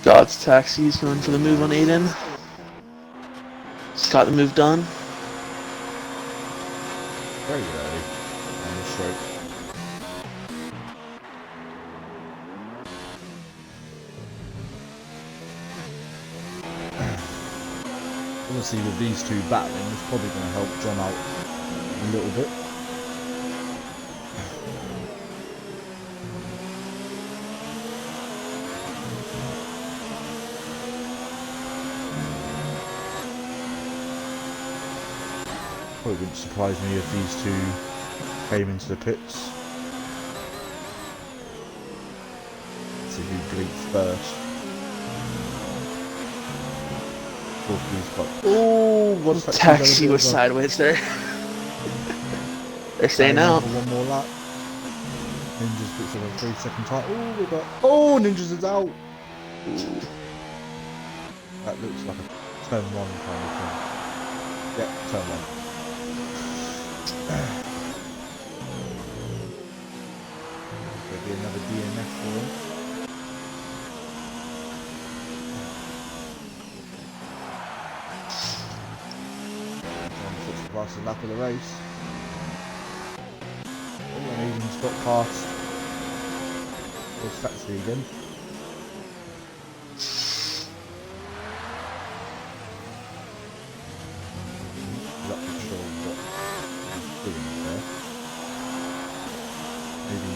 God's taxi's going for the move on Aiden. Just got the move done. Very early. On the stroke. Obviously with these two battling, it's probably going to help John out a little bit. Probably wouldn't surprise me if these two came into the pits. Let's see who bleeds first. Oh, what a taxi was sideways there. They're staying out. One more lap. Ninjas puts on a 3-second time. Oh, we got. Oh, Ninjas is out. Ooh. That looks like a turn one kind of thing. Yep, turn one. There'll be another DNF for him. John puts the fastest lap of the race. Oh, and Aiden's got past. There's Factory again. Not sure what he's doing there. Maybe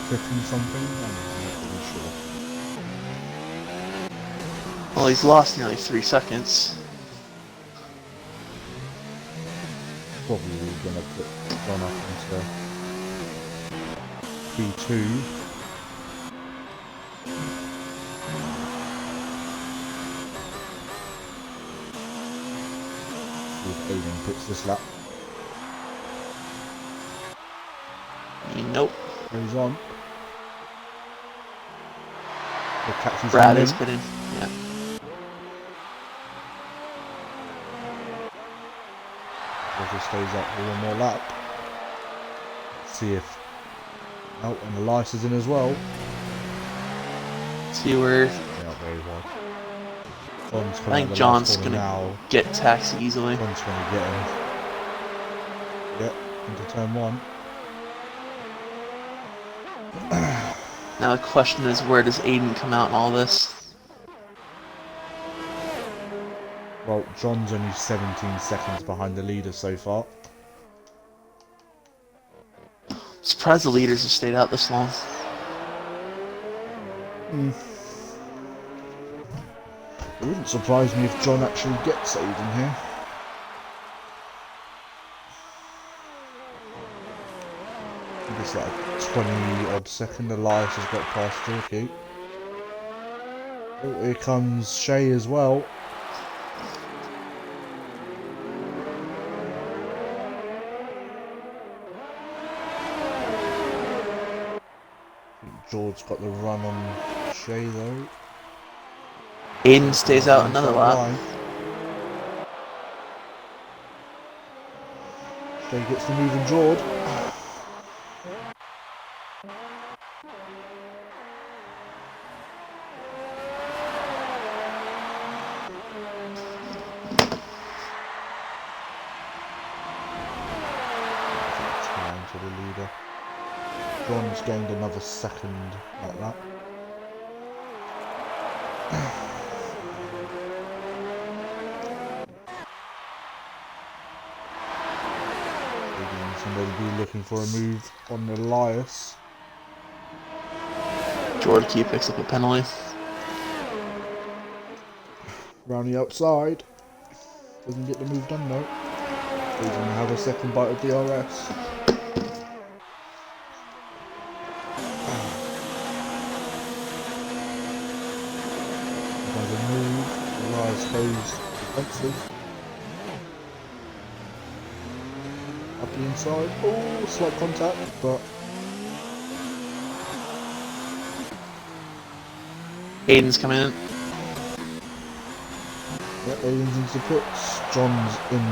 clicking something? I'm not really sure. Well, he's lost nearly 3 seconds. Probably going to put John up into P2. See if Aiden puts this lap. Nope. Goes on. The taxi's Brad on is in. pitting. Yeah. Roger stays up for one more lap. See if... Oh, and Elias is in as well. See where Yeah, very wide. John's I coming think out the John's last corner gonna now. get taxi easily. John's going to get him. Yep, into turn one. Now the question is, where does Aiden come out in all this? Well, John's only 17 seconds behind the leader so far. Surprised the leaders have stayed out this long. It wouldn't surprise me if John actually gets Aiden here. It's like a 20 odd second. Elias has got past Turkey. Oh, here comes Shay as well. I think George's got the run on Shay though. Aiden stays out another lap. Shay gets the move on George. Time to the leader. John's gained another second like that. And they'll be looking for a move on Elias. George Key picks up a penalty. Round the outside. Doesn't get the move done though. He's going to have a second bite of DRS. Another move. Elias goes defensive. Up the inside. Oh, slight contact, but Aiden's coming in. yeah, Aiden's into the pits. John's in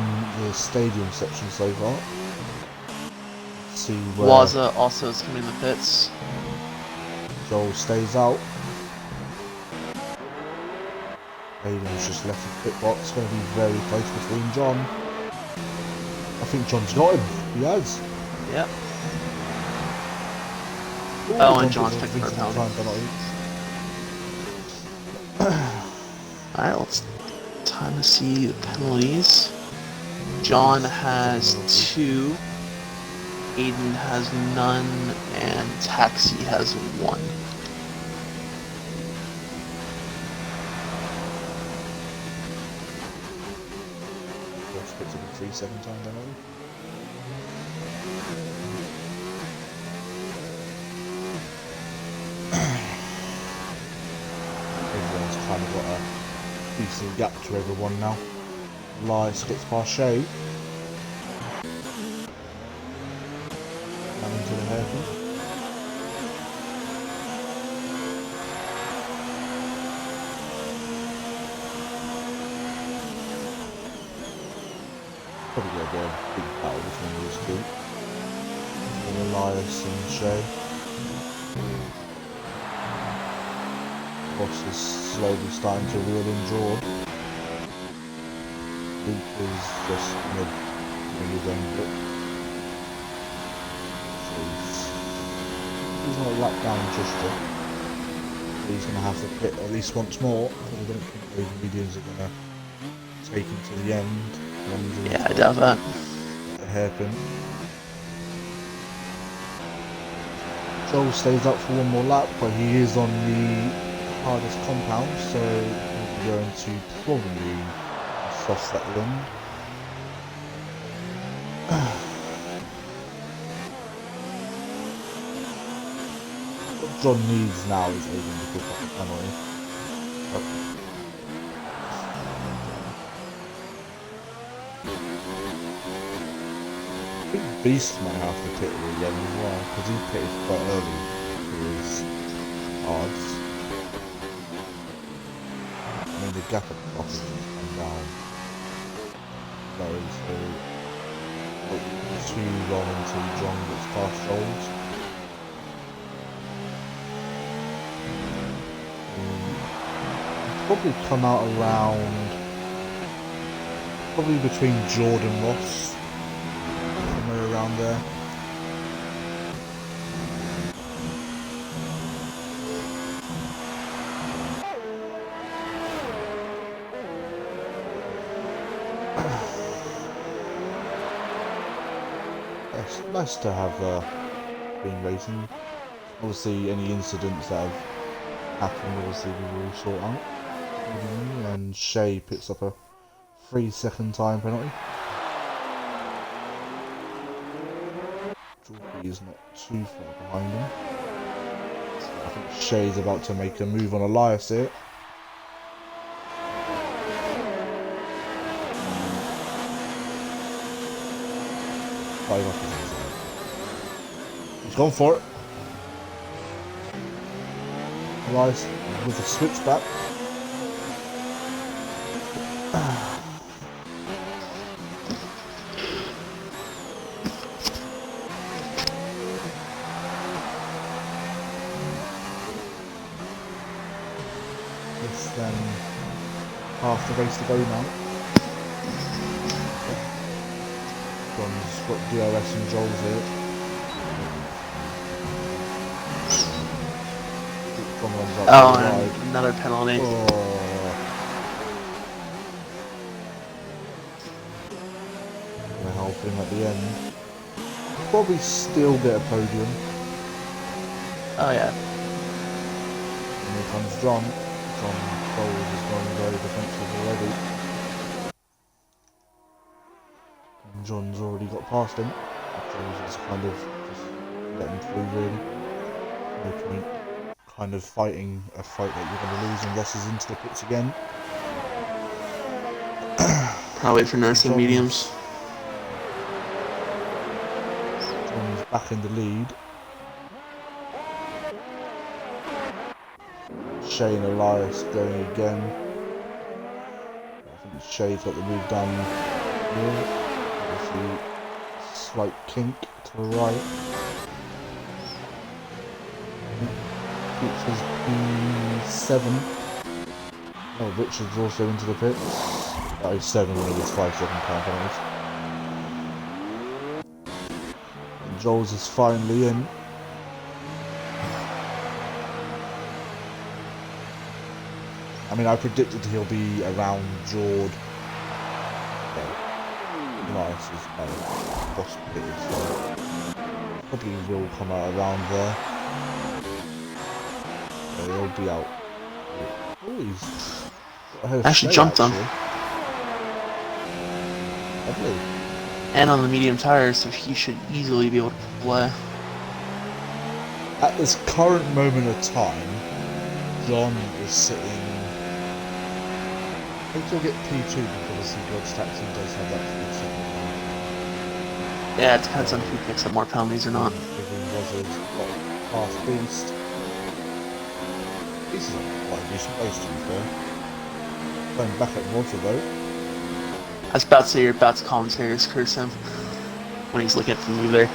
the stadium section so far. Let's see where Waza also is coming in the pits. Joel stays out. Aiden's just left the pit box. Going to be very close between John. I think John's got him. He has. Yep. Ooh, Oh, and John John's puts picking a for a decent penalty. penalty. Alright, let's time to see the penalties. John has 2, Aiden has none, and Taxi has 1. Josh puts up a 3-7 time penalty. Everyone's kind of got a decent gap to everyone now. Elias gets past Shay. Down into the hairpin. Probably going to be a big battle between these two. Elias and Shay. Boss is slowly starting to reel in Jordan. Luke is just mid doing his own bit. So he's not a lap down just yet. He's going to have to pit at least once more, because I don't think those mediums are going to take him to the end. Yeah, I doubt that. A hairpin. Joel stays up for one more lap, but he is on the hardest compound, so he's going to probably soft settle in. What John needs now is Aiden to pick up the penalty. I think Beast might have to pit again as well, because he pitted quite early for his cards. I mean, the gap at the top is come down. So too long until John gets past Joel's. Probably come out around, probably between Jordan and Ross, somewhere around there. It's nice to have been racing. Obviously, any incidents that have happened, obviously we will sort out. And Shay picks up a 3-second time penalty. Jordy is not too far behind him. I think Shay's about to make a move on Elias here. He's gone for it. Elias with the switchback. It's then half the race to go now. John's got DRS and Joel's here. Oh, and another penalty. Oh. Gonna help him at the end. Probably still get a podium. Oh yeah. And here comes John. John Bowles is going very defensive already. And John's already got past him. John's just kind of just letting through really. No point kind of fighting a fight that you're going to lose and Ross is into the pits again. I'll wait for nursing mediums. John's back in the lead. Shay and Elias going again. I think Shay's got the move down here. Obviously, slight kink to the right. Richard's P7. Oh, Richard's also into the pits. That is 7 when it was 5-second time penalties. And Joel's is finally in. I mean, I predicted he'll be around Jord. Elias is boss pit, so probably will come out around there. He'll be out. Oh, he's Actually jumped on. Lovely. And on the medium tires, so he should easily be able to play. At this current moment of time, John is sitting. I think he'll get P2 because obviously God's Taxi does have that P2. Yeah, it depends on if he picks up more penalties or not. Given Buzzard's got fast beast. This is quite a decent race to be fair. Going back at Roger though. I was about to say your about to commentators curse him when he's looking at the movie there.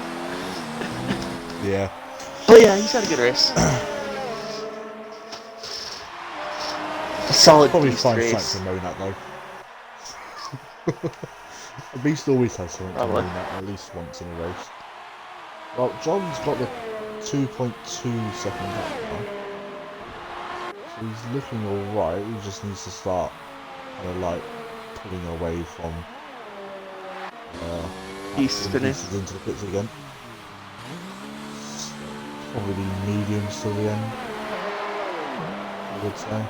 Yeah. But yeah, he's had a good race. A solid Probably beast find race. something to moan at though. A beast always has something to moan at least once in a race. Well, John's got the 2.2 second lap now. So he's looking alright, he just needs to start kind of like pulling away from pieces into the pits again. Probably mediums till the end, I would say.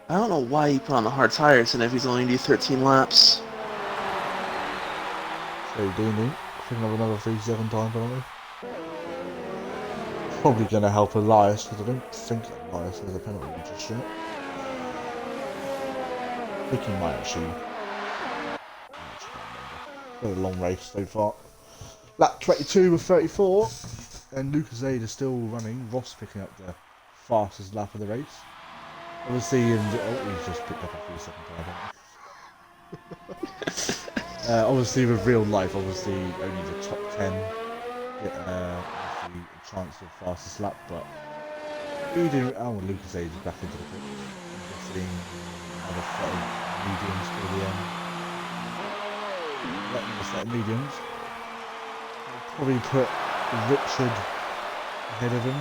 I don't know why he put on the hard tires and if he's only do 13 laps. So you do need picking up another 3-7 time penalty. Probably going to help Elias because I don't think that Elias has a penalty just yet. I think he might actually. Got a long race so far. Lap 22 with 34, and Lucas Aid is still running. Ross picking up the fastest lap of the race. Obviously, he's just picked up a 3-second time. Obviously, with real life, obviously only the top 10 get obviously a chance for the fastest lap, but Lucas Aid is back into the pit. I'm seeing another set of mediums for the end. Letting the set of mediums. I'll probably put Richard ahead of him.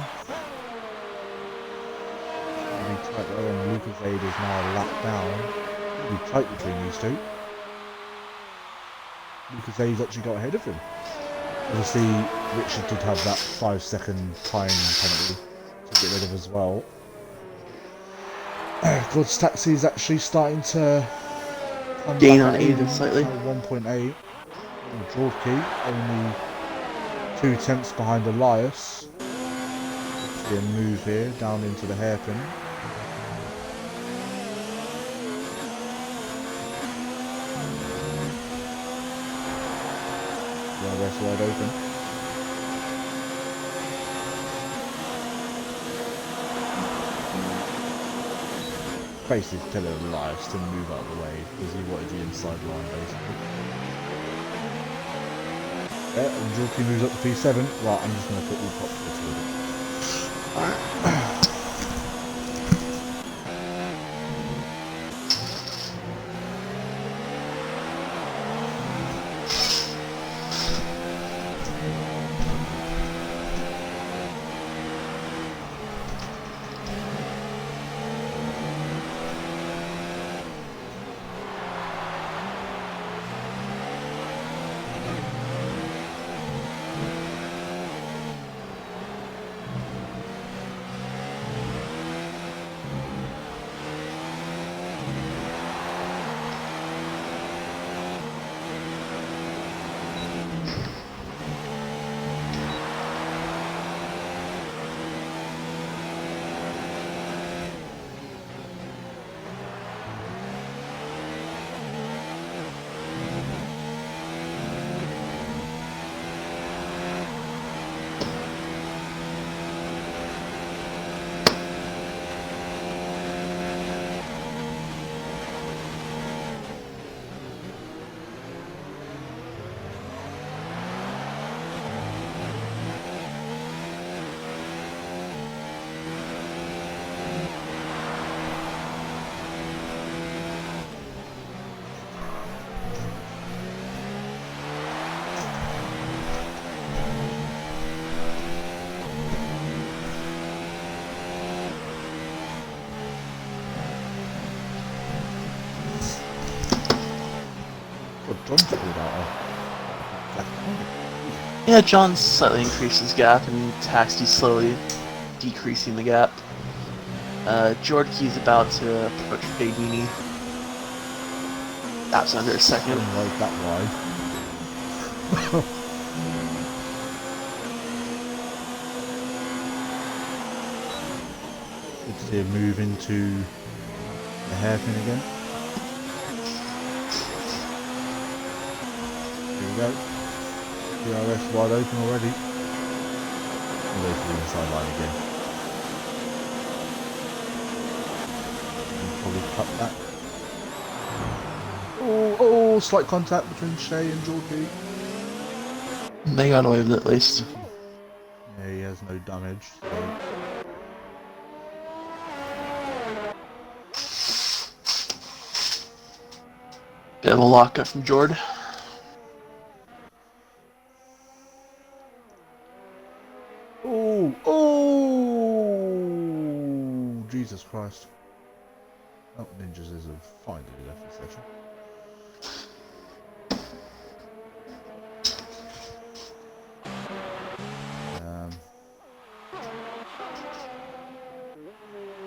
Really tight there, and Lucas Aid is now a lap down. Really tight between these two. Lucas Aid's actually got ahead of him. Obviously, Richard did have that 5-second time penalty to get rid of as well. God's Taxi is actually starting to gain on Aiden slightly. 1.8. Jorky only 2 tenths behind Elias. See a move here down into the hairpin. Yeah, rest wide open. Basically telling Elias to move out of the way because he wanted the inside line basically. Yeah, and Jorky moves up to P7. Right, I'm just going to quickly pop to the toilet. John's pulled out Yeah, John slightly increased his gap and Taxi's slowly decreasing the gap. Jorky's about to approach Big Meanie. That's under a second. Like that wide. Good to see him move into the hairpin again. Here we go. DRS wide open already. I'll go to the inside line again. And probably cut that. Oh, Oh, slight contact between Shay and Georgie. They got away with it at least. Yeah, he has no damage, so... Bit of a lockup from Jord. Oh! Oh! Jesus Christ. Oh, Ninjas is finally left the session.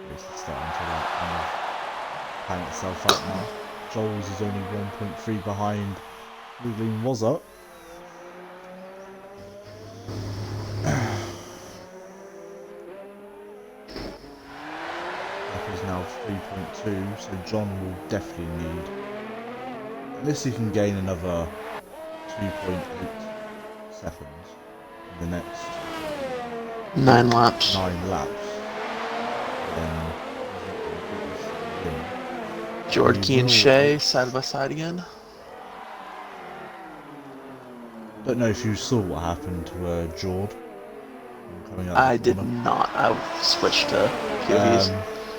It's starting to like kind of pan itself out now. Joel's is only 1.3 behind. Wiggling was up. That is now 3.2, so John will definitely need, unless he can gain another 2.8 seconds in the next 9 laps. 9 laps. Then Jordkey and Shay side by side again. Don't know if you saw what happened to Jord coming out. I did not. I switched to POVs.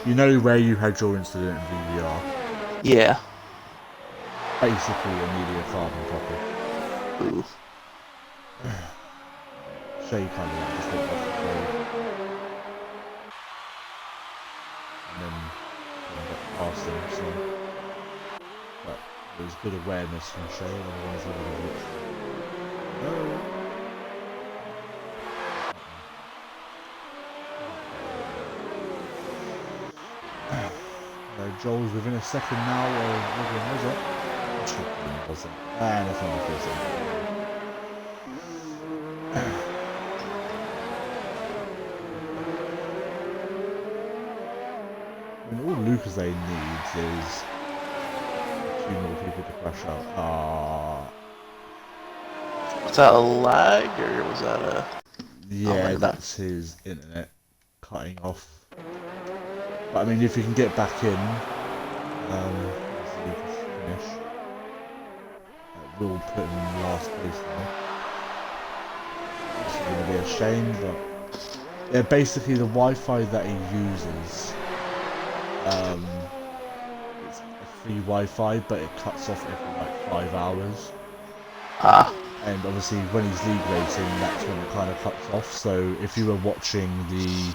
You know where you had your incident in VVR? Yeah. Basically, Amelia carbon copy. Ooh. Shay kind of just went off the road. And then got past him, so... But there was good awareness from Shay, otherwise I would have looked. Joel's within a second now of Wiggling, was it? Wasn't. That's not the first thing. I mean, all Lucasade needs is 2 more people to crash out. Was that a lag or was that a... Yeah, that's his internet cutting off. But I mean, if you can get back in, finish. That will put him in last place now. It's going to be a shame, but yeah, basically the Wi-Fi that he uses, it's a free Wi-Fi, but it cuts off every like 5 hours. And obviously, when he's league racing, that's when it kind of cuts off. So if you were watching the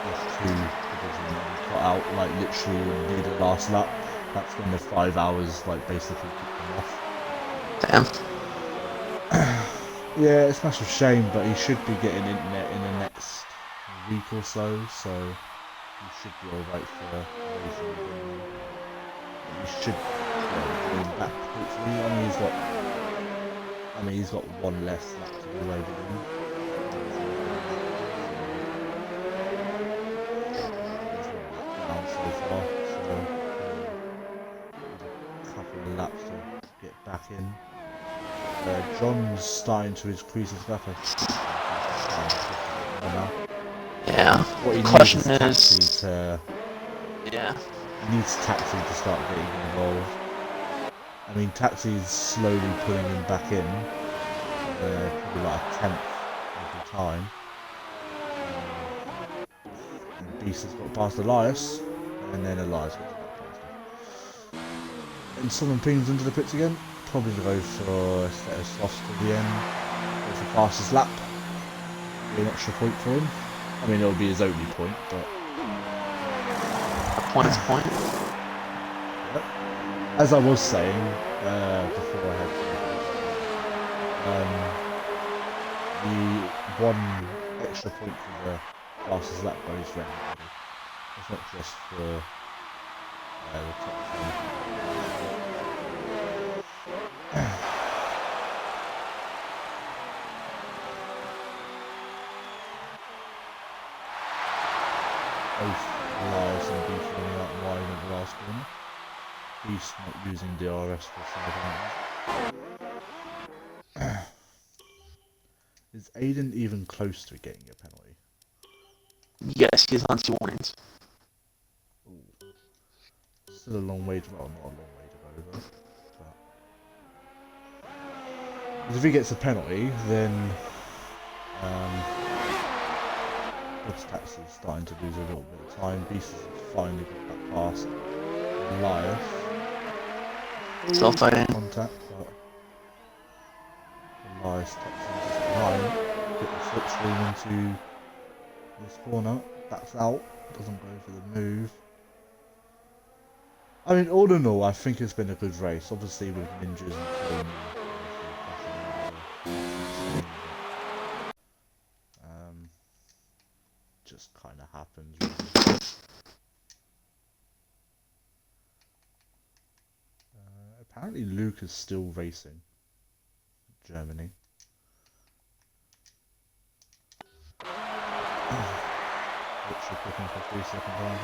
F2 division cut out like literally near the last lap, that's when the 5 hours like basically kicked them off. Damn. Yeah, it's a massive shame, but he should be getting internet in the next week or so, so he should be alright for racing again. He should go back hopefully. He's got 1 less lap to do over him. So far, so a couple of laps to get back in. John's starting to increase his gap. Yeah. What he Question needs is yeah. He needs Taxi to start getting involved. I mean, Taxi's slowly pulling him back in. Probably like a 10th every time. And Beast has got past Elias. And then Elias gets back past him. And someone pings into the pits again. Probably go for a set of softs to the end. Go for fastest lap. Be an extra point for him. I mean, it'll be his only point, but... A point's a point. Yep. As I was saying, before I had the 1 extra point for the fastest lap goes for everybody. It's not just for the top 10. Both Elias and Beast running out wide at the last corner. Beast not using DRS for side lanes. Is Aiden even close to getting a penalty? Yes, he's on 2 warnings. Ooh. Still a long way to, well, not a long way to go, over. But if he gets a penalty, then God's Taxi is starting to lose a little bit of time. Beast has finally got that pass. Elias. Still fighting. Contact, but Elias tucks in just behind. Get the slipstream into this corner. That's out. Doesn't go for the move. I mean, all in all, I think it's been a good race. Obviously, with ninjas and killing. Just kind of happens. Really. Apparently, Luke is still racing. Germany. Literally cooking for 3 seconds on,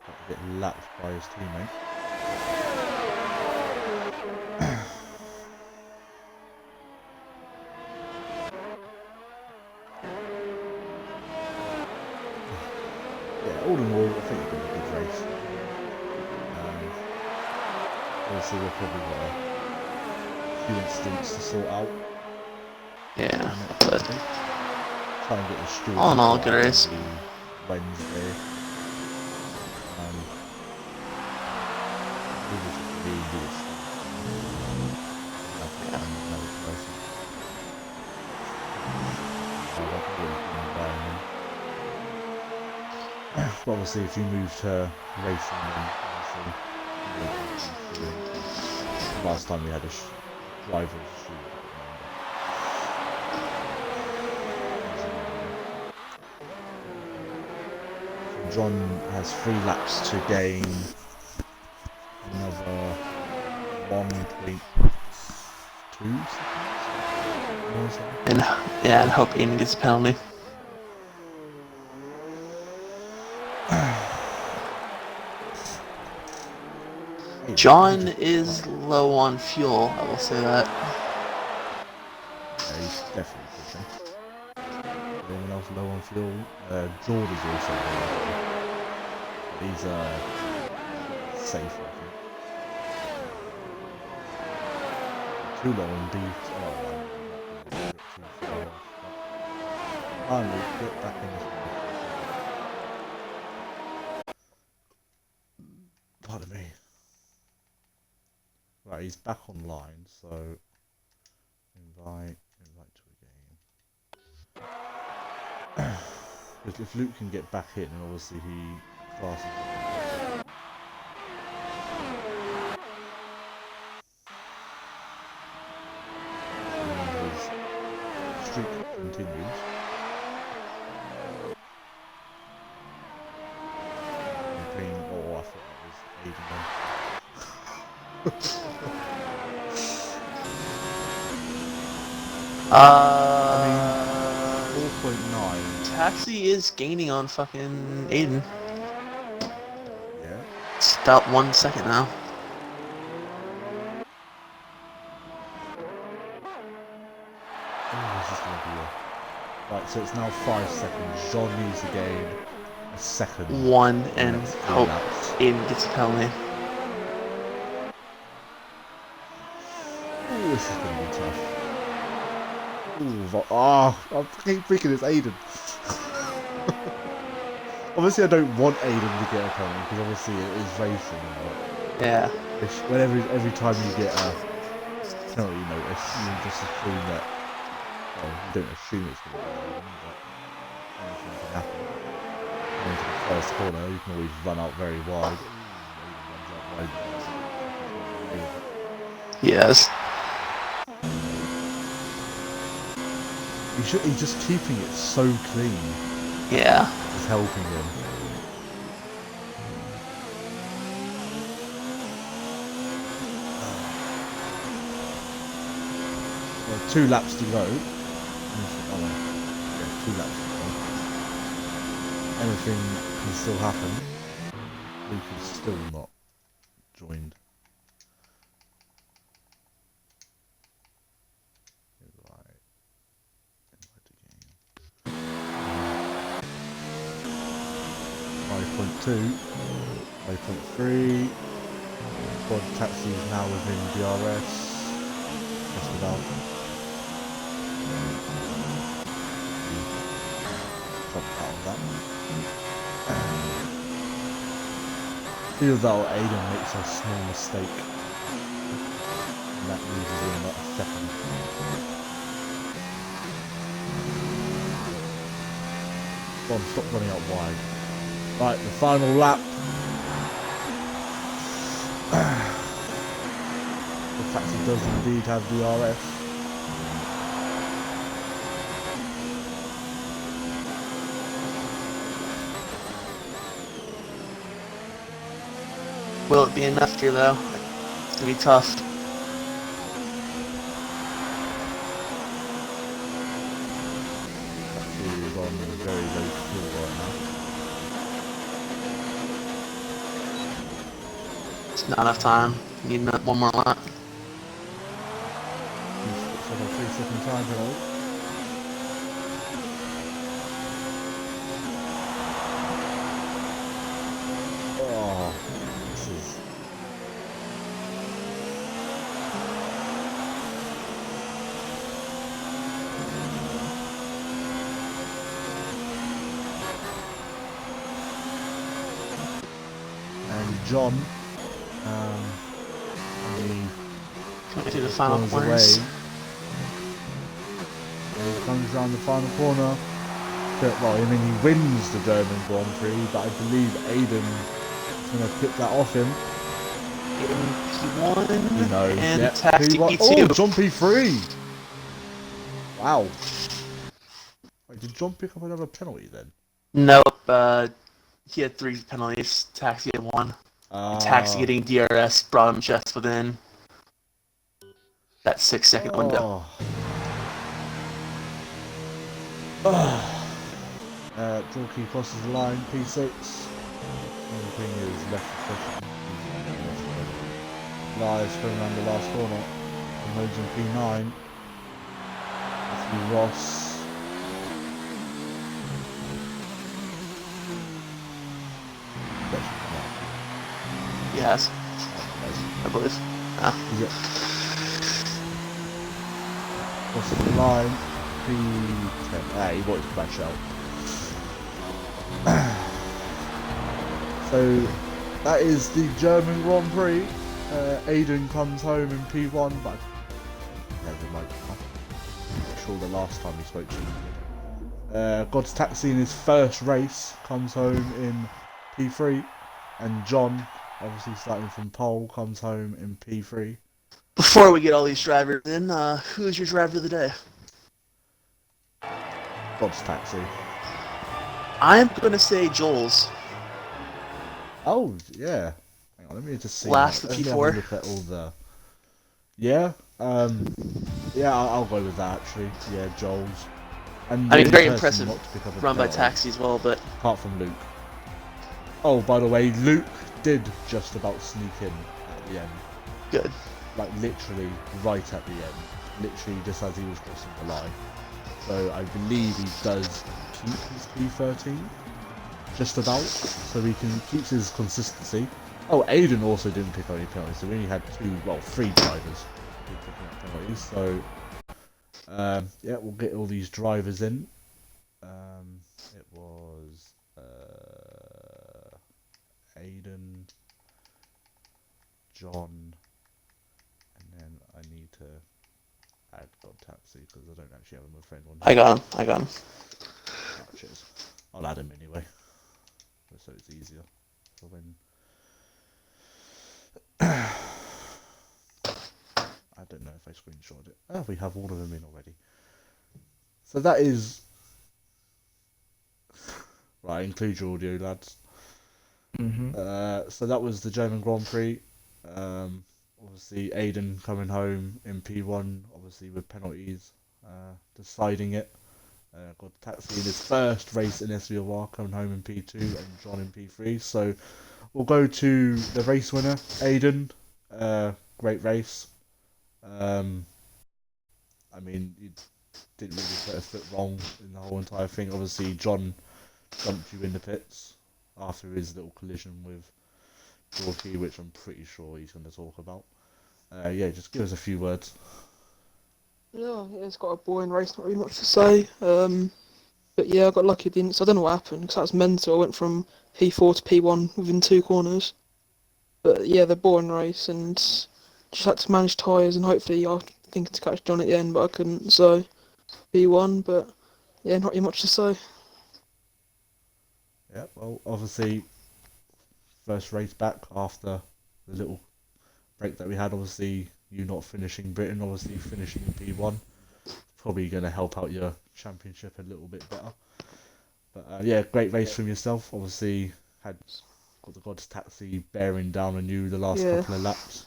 got to get lapped by his teammate. Yeah, all in all, I think it's been a good race. Obviously, we've probably got a few incidents to sort out. Yeah, but try and get the streak. all in all, good race. Wednesday. But obviously, if you move to racing, then obviously, last time we had a rival shoot. John has 3 laps to gain another 1.2 seconds. And hope Aiden gets a penalty. John is low on fuel, I will say that. Yeah, he's definitely pushing. Anyone else low on fuel? George is also low on fuel. He's safe, I think. Too low on beef. Finally, get back in this one. Pardon me. Right, he's back online, so invite to a game. If Luke can get back in, and obviously he classes it. And his streak continues. Oh, I thought that was Aiden then. 4.9. Taxi is gaining on fucking Aiden. Yeah. It's about 1 second now. Oh, this is going to be a... Right, so it's now 5 seconds. John needs to gain a second. 1 and hope Aiden gets a penalty. Oh, this is going to be tough. Ooh, oh, I keep thinking it's Aiden. Obviously, I don't want Aiden to get a penalty because obviously it is racing. But Yeah. Every time you get a penalty notice, you just assume that. Well, you don't assume it's going to be Aiden, but anything can happen. Going to the first corner, you can always run out very wide. Aiden runs out wide. Yes. He's just keeping it so clean. Yeah. It's helping him. Well, 2 laps to go. Oh, yeah, 2 laps to go. Anything can still happen. Luke is still not joined. Right. 5.2. 0.3. Quad taxi is now within DRS. Just about. Jump out of that. Feels that Aiden makes a small mistake. And that loses him about a second. Come on, stop running out wide. Right, the final lap. The taxi does indeed have DRS. Will it be enough here, though? It's gonna be tough. Taxi is on very low fuel right now. It's not enough time. Need one more lap. He's got a 3-second time penalty. Oh, this is... And John, Coming to the final corners. he comes around the final corner. Well, I mean, he wins the German Grand Prix, but I believe Aiden is going to pick that off him. P1 Who knows? and Yep, taxi P1. P2. Oh, John P3! Wow. Wait, did John pick up another penalty then? Nope. He had 3 penalties. Taxi had 1. Taxi getting DRS brought him just within that 6-second window. Jorky crosses the line, P6. Only thing is left session. Lies coming around the last corner. Emerging in P9. Matthew Ross. Yes. I believe. Yeah. Crosses the line, P10. He wanted to crash out. So that is the German Grand Prix. Aiden comes home in P1, but never mind. I'm sure the last time we spoke to him. God's Taxi in his first race comes home in P3, and John, obviously starting from pole, comes home in P3. Before we get all these drivers in, who's your driver of the day? God's Taxi. I'm gonna say Joel's. Oh yeah. Hang on, let me just see. Last Let the me have a P4. look at all the. Yeah. Yeah, I'll go with that actually. Yeah, Joel's. And I mean, very person impressive not to pick up a run by penalty, Taxi as well, but apart from Luke. Oh, by the way, Luke did just about sneak in at the end. good. Like literally right at the end. Literally just as he was crossing the line. So I believe he does keep his P13. Just about. So he keeps his consistency. Oh, Aiden also didn't pick up any penalties, so we only had 3 drivers who picking up penalties. So yeah, we'll get all these drivers in. It was Aiden, John, and then I need to add God Taxi because I don't actually have him a friend on. I got him. Oh, cheers. I'll add him anyway, so it's easier. So when I don't know if I screenshot it. Oh, we have all of them in already. So that is right. Include your audio, lads. So that was the German Grand Prix. Obviously, Aiden coming home in P1, obviously with penalties, deciding it. Got Taxi in his first race in SVOR, coming home in P2, and John in P3. So we'll go to the race winner, Aiden. Great race. I mean, you didn't really put a foot wrong in the whole entire thing. Obviously, John jumped you in the pits after his little collision with Dorky, which I'm pretty sure he's going to talk about. Yeah, just give us a few words. Yeah, it's got a boring race, not really much to say. But yeah, I got lucky at the end, so I don't know what happened, because that was mental. I went from P4 to P1 within 2 corners. But yeah, the boring race, and just had to manage tyres, and hopefully I was thinking to catch John at the end, but I couldn't, so P1, but yeah, not really much to say. Yeah, well, obviously, first race back after the little break that we had. Obviously, you not finishing Britain, obviously finishing in P1, probably going to help out your championship a little bit better. But yeah, great race from yourself. Obviously, had got the God's Taxi bearing down on you the last couple of laps.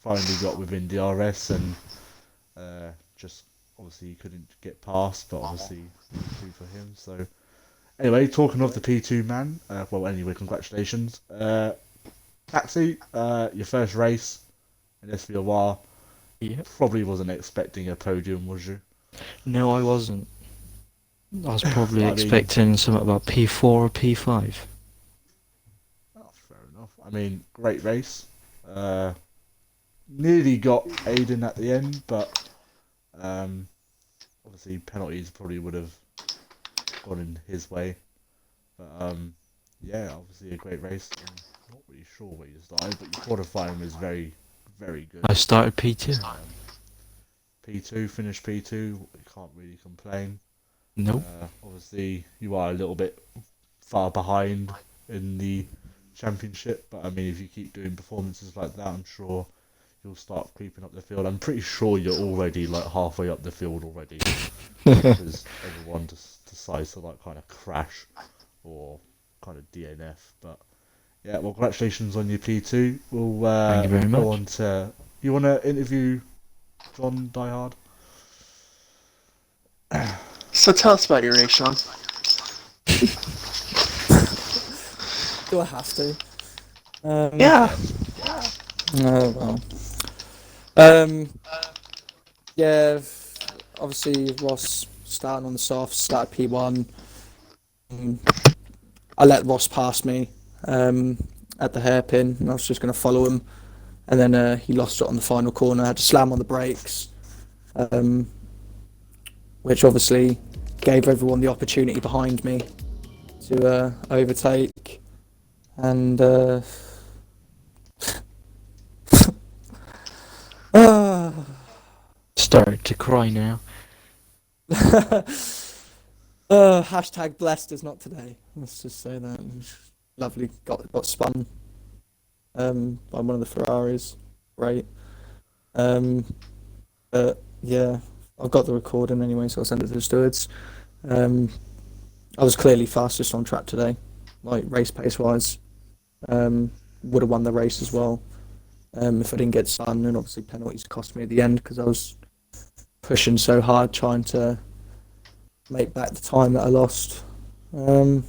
Finally got within DRS and just obviously you couldn't get past, but obviously P2 for him. So anyway, talking of the P2 man, well anyway, congratulations. Taxi, your first race in SVOR. Yep. Probably wasn't expecting a podium, was you? No, I wasn't. I was probably expecting something about P4 or P5. Oh, fair enough. I mean, great race. Nearly got Aiden at the end, but obviously penalties probably would have gone in his way. But yeah, obviously a great race. I'm not really sure where you started, but your qualifying was very, very good. I started P2. P2, finished P2. You can't really complain. Nope. Obviously, you are a little bit far behind in the championship, but I mean, if you keep doing performances like that, I'm sure you'll start creeping up the field. I'm pretty sure you're already like halfway up the field already, because everyone decides to like kind of crash or kind of DNF. But yeah, well, congratulations on your P2. We'll Thank you very go much. on to. You want to interview John Diehard? So tell us about your race, Sean. Do I have to? Yeah. Oh, well. Yeah, obviously Ross starting on the soft, started P1. I let Ross pass me at the hairpin, and I was just going to follow him. And then he lost it on the final corner. I had to slam on the brakes, which obviously gave everyone the opportunity behind me to overtake. And Started to cry now. hashtag blessed is not today. Let's just say that. Lovely, got spun by one of the Ferraris. Great. But yeah, I've got the recording anyway, so I'll send it to the stewards. I was clearly fastest on track today, like race pace wise. Would have won the race as well if I didn't get spun, and obviously penalties cost me at the end because I was pushing so hard trying to make back the time that I lost. But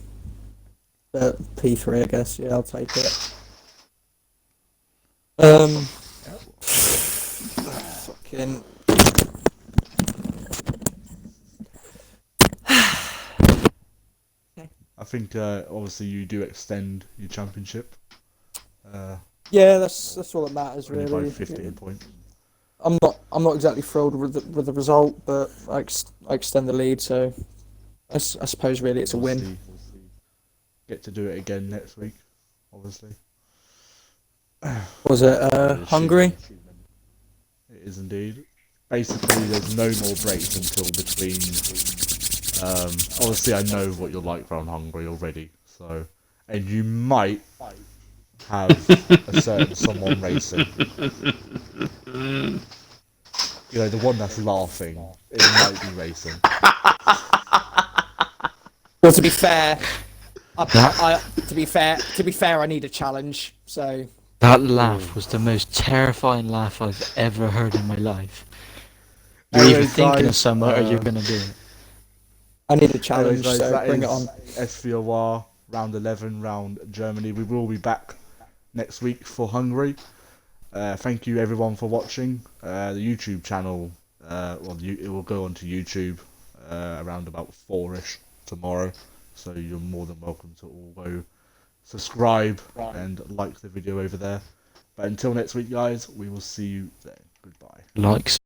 P3, I guess, yeah, I'll take it. Fucking. I think obviously you do extend your championship. Yeah, that's all that matters Only really. by 15 points. I'm not exactly thrilled with the result, but I extend the lead, so I suppose really it's a win. We'll see. Get to do it again next week, obviously. Was it Hungary? It is indeed. Basically, there's no more breaks until between. Obviously, I know what you're like around Hungary already, so and you might have a certain someone racing. You know, the one that's laughing. It might be racing. Well, to be fair, to be fair, I need a challenge. So That laugh was the most terrifying laugh I've ever heard in my life. You're Anyway, either thinking of guys, something or you're going to do it. I need a challenge. Anyways, guys, So that bring it is on. SVOR round 11, round Germany. We will be back next week for Hungary. Thank you everyone for watching. The YouTube channel, it will go onto YouTube around about 4ish tomorrow. So you're more than welcome to all go subscribe and like the video over there. But until next week, guys, we will see you then. Goodbye. Likes.